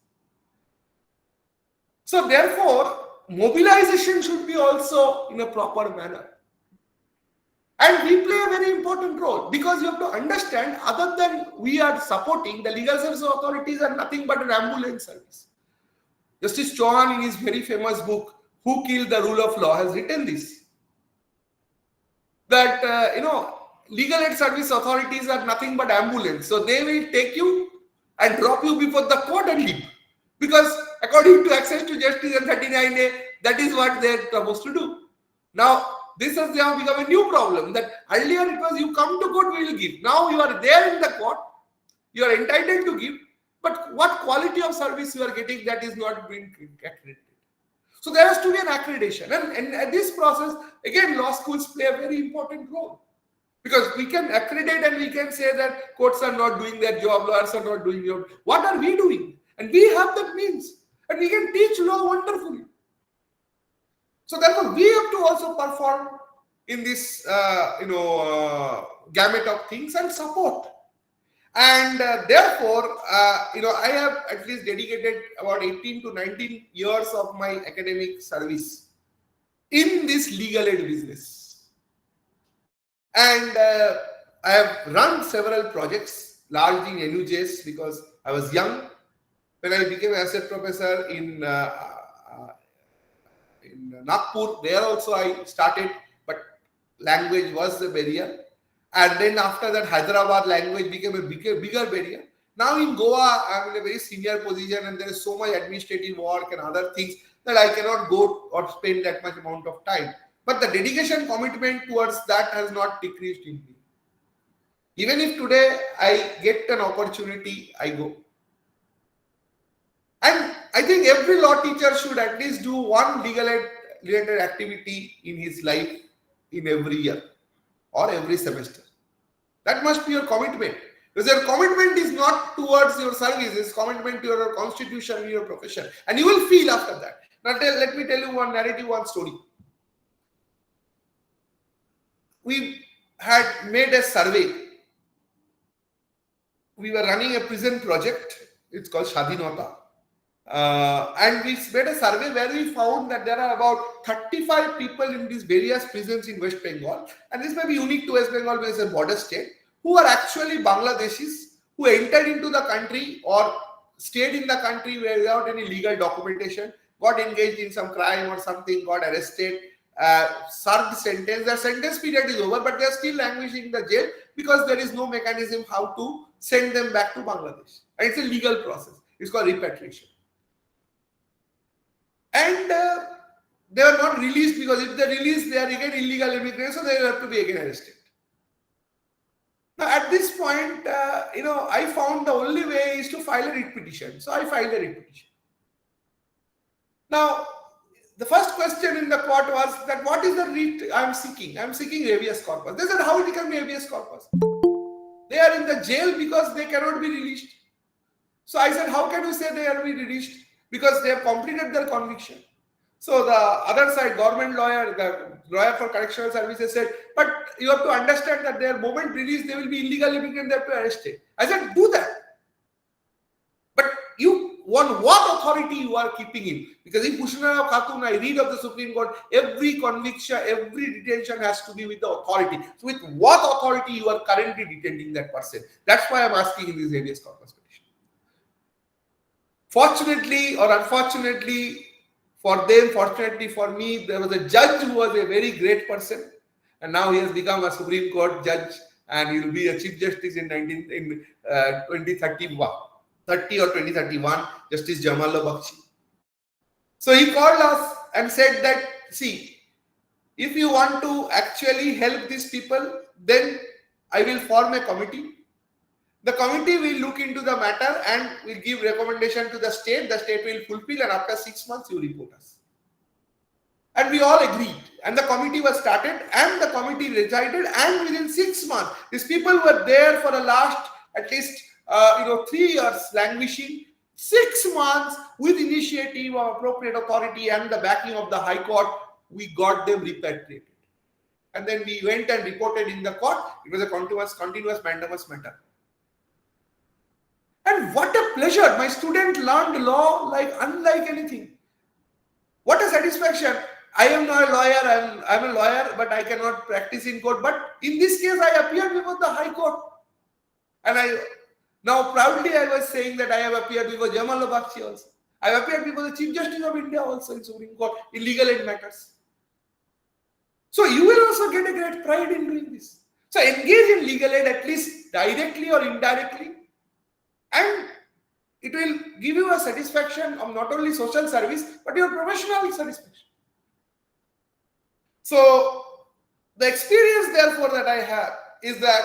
So therefore, mobilization should be also in a proper manner. And we play a very important role because you have to understand, other than we are supporting, the legal services authorities are nothing but an ambulance service. Justice Chauhan in his very famous book, Who Killed the Rule of Law, has written this. That, legal aid service authorities are nothing but ambulance. So they will take you and drop you before the court and leave. Because according to Access to Justice and 39A, that is what they are supposed to do. Now, this has now become a new problem that earlier it was you come to court, we will give. Now you are there in the court, you are entitled to give, but what quality of service you are getting, that is not being accredited. So there has to be an accreditation. And at this process, again, law schools play a very important role. Because we can accredit and we can say that courts are not doing their job, lawyers are not doing their job. What are we doing? And we have that means. And we can teach law wonderfully. So therefore, we have to also perform in this, gamut of things and support. And therefore, I have at least dedicated about 18 to 19 years of my academic service in this legal aid business. And I have run several projects, largely in NUJs, because I was young. When I became an associate professor in Nagpur, there also I started, but language was the barrier. And then after that, Hyderabad language became a bigger barrier. Now in Goa, I'm in a very senior position and there is so much administrative work and other things that I cannot go or spend that much amount of time. But the dedication, commitment towards that has not decreased in me. Even if today I get an opportunity, I go. And I think every law teacher should at least do one legal aid related activity in his life in every year or every semester. That must be your commitment. Because your commitment is not towards your service, it's commitment to your constitution, your profession. And you will feel after that. Now let me tell you one narrative, one story. We had made a survey. We were running a prison project. It's called Shadinota. And we made a survey where we found that there are about 35 people in these various prisons in West Bengal. And this may be unique to West Bengal because it's a border state, who are actually Bangladeshis who entered into the country or stayed in the country without any legal documentation, got engaged in some crime or something, got arrested, served sentence. Their sentence period is over, but they are still languishing in the jail because there is no mechanism how to send them back to Bangladesh. And it's a legal process. It's called repatriation. And they are not released because if they release, they are again illegal immigrants, so they will have to be again arrested. Now, at this point, I found the only way is to file a writ petition. So I filed a writ petition. Now, the first question in the court was that what is the writ I am seeking? I am seeking habeas corpus. They said, how it can be habeas corpus? They are in the jail because they cannot be released. So I said, how can you say they are be released? Because they have completed their conviction. So the other side, government lawyer, the lawyer for correctional services said, but you have to understand that their moment released, they will be illegal immigrant, they have to arrest it. I said, do that. But you, on what authority you are keeping him? Because in Bhushanara Khatun, I read of the Supreme Court, every conviction, every detention has to be with the authority. So with what authority you are currently detaining that person? That's why I'm asking in this habeas corpus petition. Fortunately or unfortunately for them, fortunately for me, there was a judge who was a very great person, and now he has become a Supreme Court judge, and he will be a Chief Justice in 2031, 30 or 2031, Justice Jamala Bakshi. So he called us and said that, see, if you want to actually help these people, then I will form a committee. The committee will look into the matter and will give recommendation to the state. The state will fulfill, and after 6 months, you report us. And we all agreed. And the committee was started, and the committee resided. And within 6 months, these people were there for the last at least 3 years languishing. 6 months with initiative of appropriate authority and the backing of the High Court, we got them repatriated. And then we went and reported in the court. It was a continuous mandamus matter. And what a pleasure. My student learned law like unlike anything. What a satisfaction. I am not a lawyer, I'm a lawyer, but I cannot practice in court. But in this case, I appeared before the High Court. And now proudly I was saying that I have appeared before Jamala Bakshi also. I have appeared before the Chief Justice of India also in Supreme Court in legal aid matters. So you will also get a great pride in doing this. So engage in legal aid at least directly or indirectly. And it will give you a satisfaction of not only social service, but your professional satisfaction. So the experience therefore that I have is that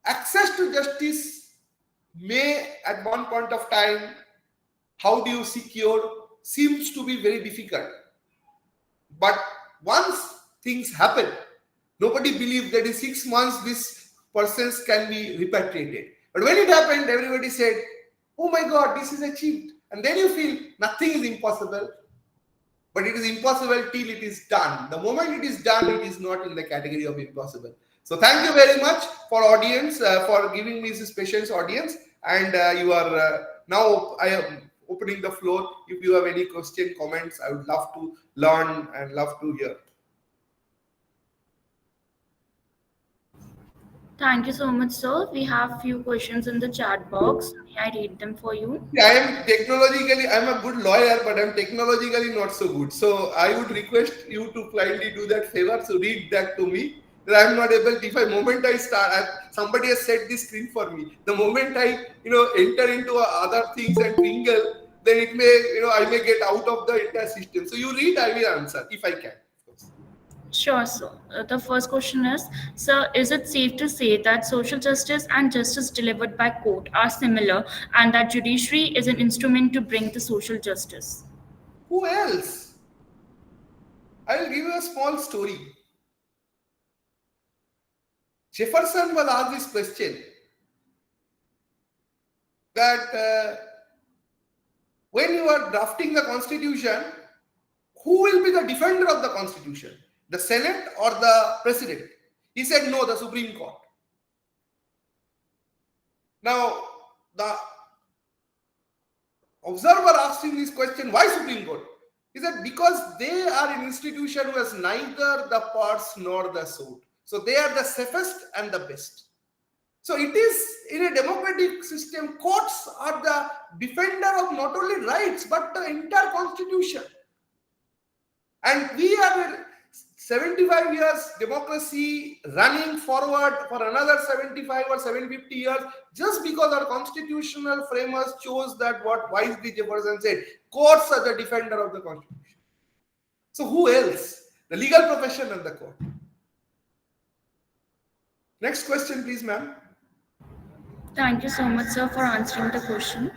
access to justice may at one point of time, how do you secure, seems to be very difficult. But once things happen, nobody believes that in 6 months these persons can be repatriated. But when it happened, everybody said, oh my God, this is achieved. And then you feel nothing is impossible, but it is impossible till it is done. The moment it is done, it is not in the category of impossible. So thank you very much for audience, for giving me this patience audience. And you are now, I am opening the floor. If you have any question, comments, I would love to learn and love to hear. Thank you so much, sir. We have few questions in the chat box. May I read them for you? I am technologically, I am a good lawyer, but I am technologically not so good. So I would request you to kindly do that favor. So read that to me. That I am not able. If I moment I start, somebody has set this screen for me. The moment I enter into other things and tingle, then it may I may get out of the entire system. So you read, I will answer if I can. Sure, sir. The first question is, sir, is it safe to say that social justice and justice delivered by court are similar and that judiciary is an instrument to bring the social justice? Who else? I will give you a small story. Jefferson was asked this question that when you are drafting the constitution, who will be the defender of the constitution? The Senate or the president? He said, no, the Supreme Court. Now, the observer asked him this question, why Supreme Court? He said, because they are an institution who has neither the parts nor the sword. So they are the safest and the best. So it is in a democratic system, courts are the defender of not only rights, but the entire constitution. And we are 75 years democracy running forward for another 75 or 750 years just because our constitutional framers chose that what wisely Jefferson said, courts are the defender of the constitution. So who else? The legal profession and the court. Next question, please, ma'am. Thank you so much, sir, for answering the question.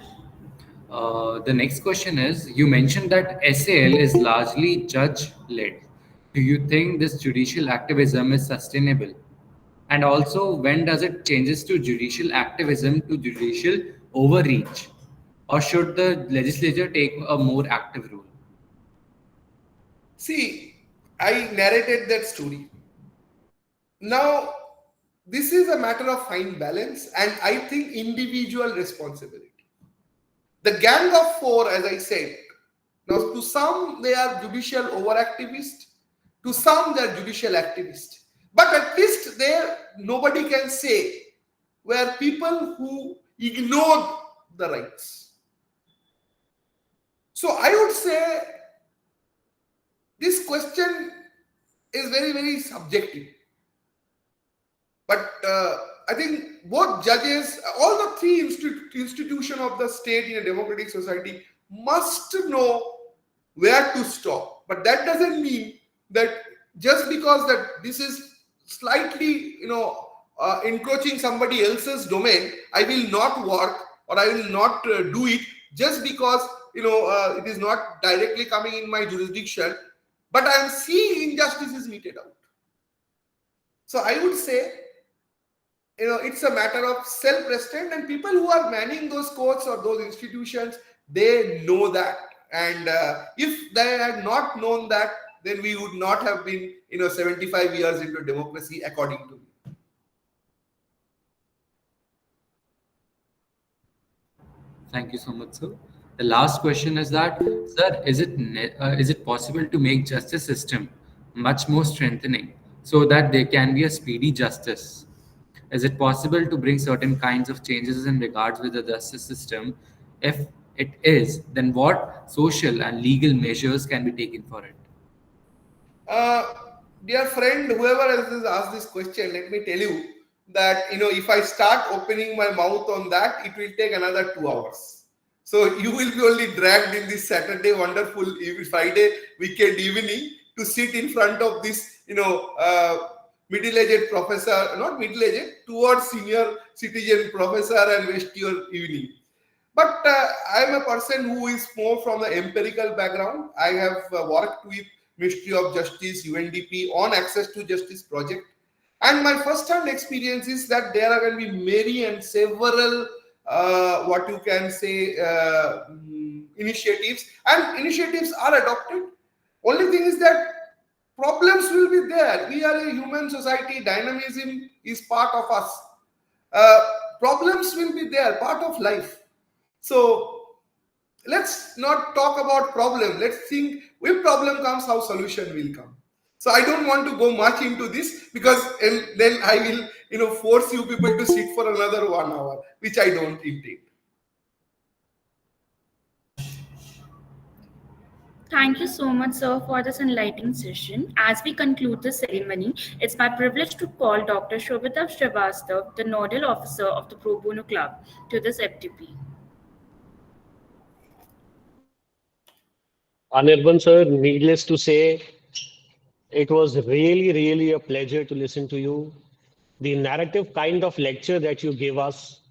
The next question is, you mentioned that SAL is largely judge-led. Do you think this judicial activism is sustainable? And also, when does it changes to judicial activism to judicial overreach? Or should the legislature take a more active role? See, I narrated that story. Now, this is a matter of fine balance and I think individual responsibility. The gang of four, as I said, now to some they are judicial overactivists, to some they are judicial activists. But at least there nobody can say were people who ignored the rights. So I would say this question is very, very subjective. But I think both judges, all the three institutions of the state in a democratic society must know where to stop. But that doesn't mean that just because that this is slightly, encroaching somebody else's domain, I will not work or I will not do it just because, it is not directly coming in my jurisdiction. But I am seeing injustices meted out. So I would say, it's a matter of self-restraint, and people who are manning those courts or those institutions, they know that. And if they had not known that, then we would not have been, 75 years into democracy, according to me. Thank you so much, sir. The last question is that, sir, is it possible to make justice system much more strengthening so that there can be a speedy justice? Is it possible to bring certain kinds of changes in regards with the justice system? If it is, then what social and legal measures can be taken for it? Dear friend, whoever has asked this question, let me tell you that, if I start opening my mouth on that, it will take another 2 hours. So you will be only dragged in this Saturday, wonderful Friday, weekend evening to sit in front of this, middle-aged professor, not middle-aged, towards senior citizen professor and waste your evening. But I am a person who is more from the empirical background. I have worked with Ministry of Justice, UNDP on Access to Justice project. And my first-hand experience is that there are going to be many and several, what you can say, initiatives. And initiatives are adopted. Only thing is that problems will be there. We are a human society. Dynamism is part of us. Problems will be there, part of life. So let's not talk about problem. Let's think if problem comes, how solution will come. So I don't want to go much into this because then I will, force you people to sit for another 1 hour, which I don't intend. Thank you so much, sir, for this enlightening session. As we conclude the ceremony, it's my privilege to call Dr. Shobita Srivastav, the Nodal Officer of the Pro Bono Club, to this FTP. Anirban sir, needless to say, it was really, really a pleasure to listen to you. The narrative kind of lecture that you gave us,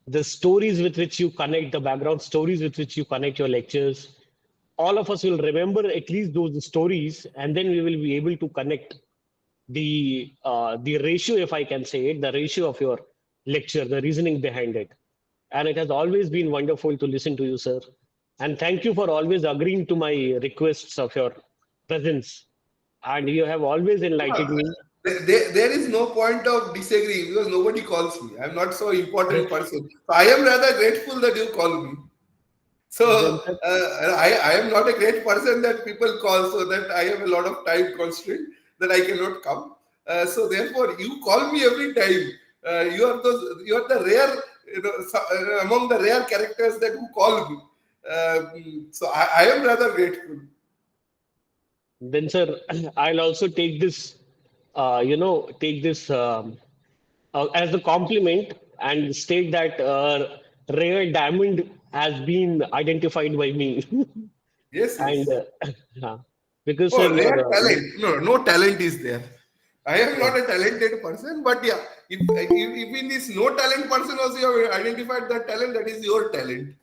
the stories with which you connect, the background stories with which you connect your lectures, all of us will remember at least those stories, and then we will be able to connect the ratio, if I can say it, the ratio of your lecture, the reasoning behind it. and it has always been wonderful to listen to you, sir. And thank you for always agreeing to my requests of your presence. And you have always enlightened me. There is no point of disagreeing because nobody calls me. I'm not so important person. So I am rather grateful that you call me. So Then, sir, I am not a great person that people call, so that I have a lot of time constraint that I cannot come. So therefore, you call me every time. You are the rare, among the rare characters that who call me. So I am rather grateful. then, sir, I'll also take this, take this as a compliment and state that rare diamond has been identified by me. Yes, And yes. because, Oh, sir, rare talent. No, no talent is there. I am yeah. not a talented person, but yeah, if in this no talent person also you have identified that talent, that is your talent.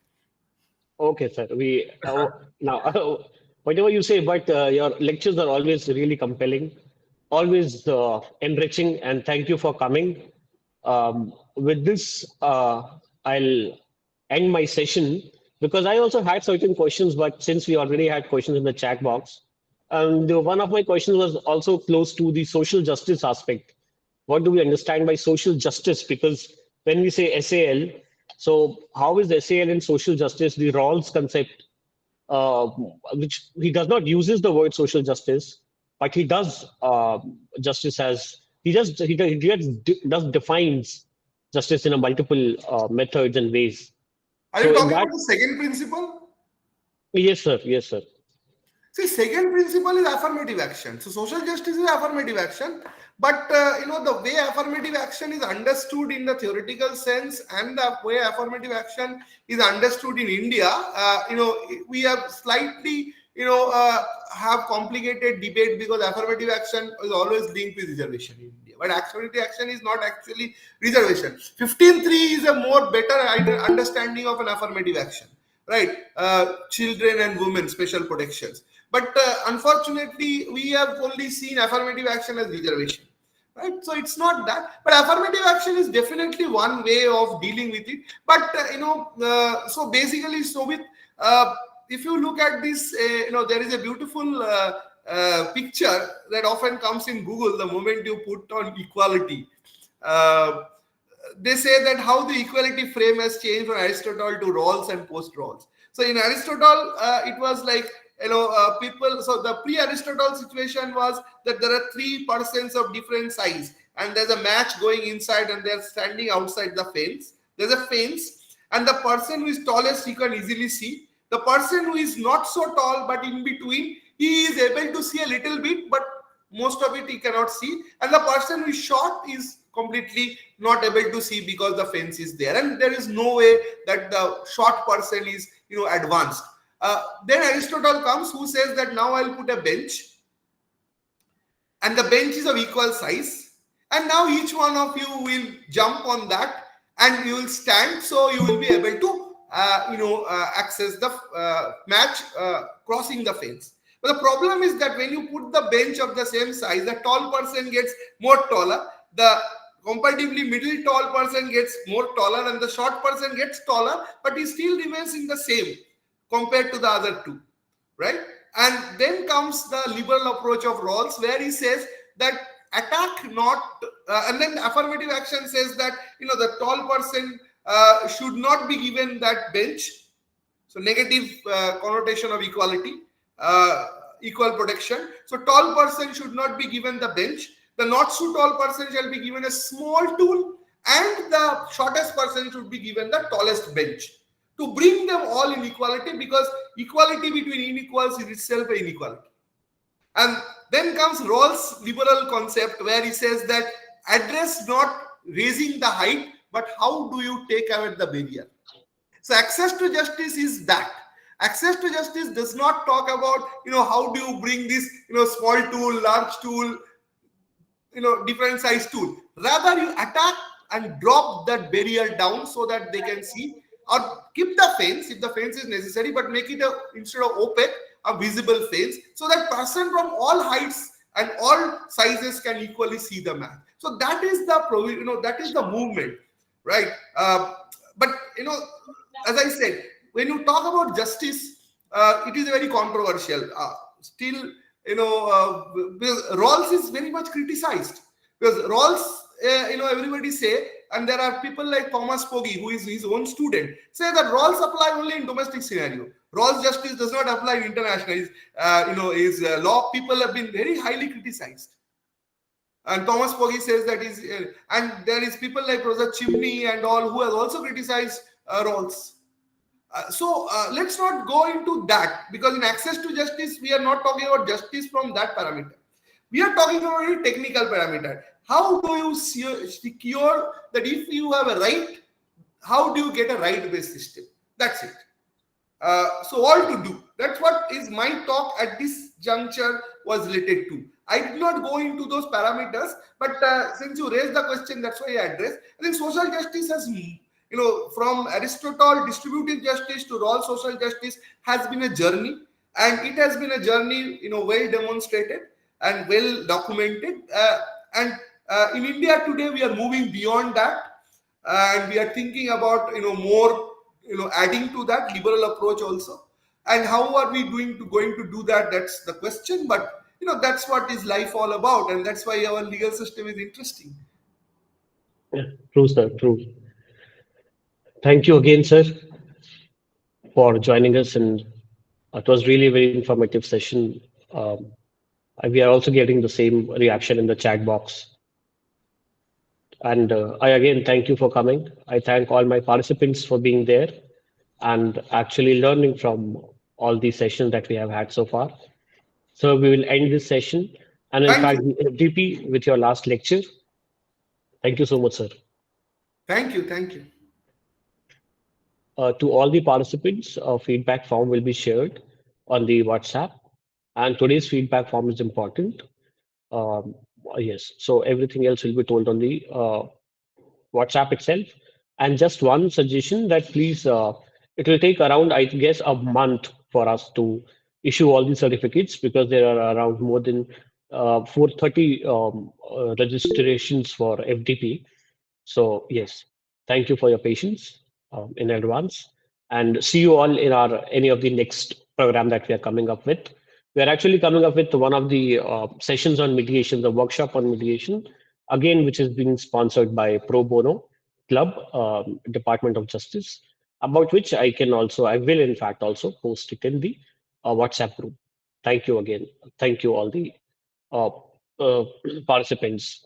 Okay, sir. We now whatever you say, but your lectures are always really compelling, always enriching, and thank you for coming. With this, I'll end my session because I also had certain questions, but since we already had questions in the chat box, one of my questions was also close to the social justice aspect. What do we understand by social justice? Because when we say SAL, so how is SAL in social justice the Rawls concept, uh, which he does not uses the word social justice, but he does justice as he does defines justice in a multiple methods and ways. Are you So in talking that, about the second principle? yes, sir, yes, sir. See, second principle is affirmative action. So social justice is affirmative action, but the way affirmative action is understood in the theoretical sense and the way affirmative action is understood in India, we have slightly have complicated debate because affirmative action is always linked with reservation in India, but affirmative action is not actually reservation. 15.3 is a more better understanding of an affirmative action, right? Children and women special protections, but unfortunately we have only seen affirmative action as reservation, right? So it's not that, but affirmative action is definitely one way of dealing with it. But so basically, so with if you look at this, there is a beautiful picture that often comes in Google the moment you put on equality. uh, they say that how the equality frame has changed from Aristotle to Rawls and post Rawls. So in Aristotle, it was like people. So the pre-Aristotle situation was that there are three persons of different size, and there's a match going inside, and they're standing outside the fence. There's a fence, and the person who is tallest you can easily see. The person who is not so tall but in between, he is able to see a little bit, but most of it he cannot see, and the person who is short is completely not able to see because the fence is there, and there is no way that the short person is advanced. Then Aristotle comes, who says that now I'll put a bench, and the bench is of equal size, and now each one of you will jump on that and you will stand, so you will be able to access the match crossing the fence. But the problem is that when you put the bench of the same size, the tall person gets more taller, the comparatively middle tall person gets more taller, and the short person gets taller, but he still remains in the same compared to the other two, right? And then comes the liberal approach of Rawls, where he says that attack not, and then affirmative action says that the tall person should not be given that bench. So negative connotation of equality, equal protection. So tall person should not be given the bench. The not so tall person shall be given a small tool, and the shortest person should be given the tallest bench, to bring them all in equality, because equality between unequals is itself an inequality. And then comes Rawls' liberal concept, where he says that address not raising the height, but how do you take away the barrier. So access to justice is that. Access to justice does not talk about how do you bring this small tool, large tool, different size tool. Rather, you attack and drop that barrier down so that they can see, or keep the fence if the fence is necessary, but make it instead of opaque, a visible fence, so that person from all heights and all sizes can equally see the map. So that is the that is the movement, right? But as I said, when you talk about justice, it is very controversial. Still, because Rawls is very much criticized, because Rawls, everybody say, and there are people like Thomas Pogge, who is his own student, say that Rawls apply only in domestic scenario. Rawls justice does not apply in international. His law people have been very highly criticized. And Thomas Pogge says that is, and there is people like Professor Chimney and all who has also criticized Rawls. So let's not go into that, because in access to justice, we are not talking about justice from that parameter. We are talking about a technical parameter. How do you secure that if you have a right, how do you get a right-based system? That's it. So all to do. That's what is my talk at this juncture was related to. I did not go into those parameters, but since you raised the question, that's why I addressed. I think social justice has, from Aristotle, distributive justice to Rawls social justice has been a journey, and it has been a journey, well demonstrated and well documented. And in India today, we are moving beyond that, and we are thinking about, more, adding to that liberal approach also. And how are we going to do that? That's the question. But that's what is life all about, and that's why our legal system is interesting. Yeah, true, sir. True. Thank you again, sir, for joining us, and it was really a very informative session. We are also getting the same reaction in the chat box. And I again thank you for coming. I thank all my participants for being there and actually learning from all these sessions that we have had so far. So we will end this session. And in fact, FDP, with your last lecture. Thank you so much, sir. Thank you. Thank you. To all the participants, a feedback form will be shared on the WhatsApp. And today's feedback form is important. Yes, so everything else will be told on the WhatsApp itself. And just one suggestion that please, it will take around, I guess, a month for us to issue all these certificates, because there are around more than 430 registrations for FDP. So yes, thank you for your patience in advance, and see you all in our any of the next program that we are coming up with. We are actually coming up with one of the sessions on mediation, the workshop on mediation, again, which is being sponsored by Pro Bono Club, Department of Justice, about which I will in fact also post it in the WhatsApp group. Thank you again. Thank you all the participants,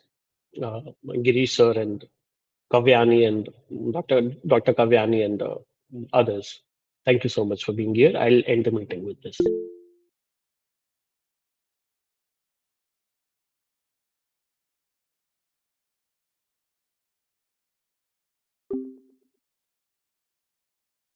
Girish sir and Kavyani and Dr. Kavyani and others. Thank you so much for being here. I'll end the meeting with this.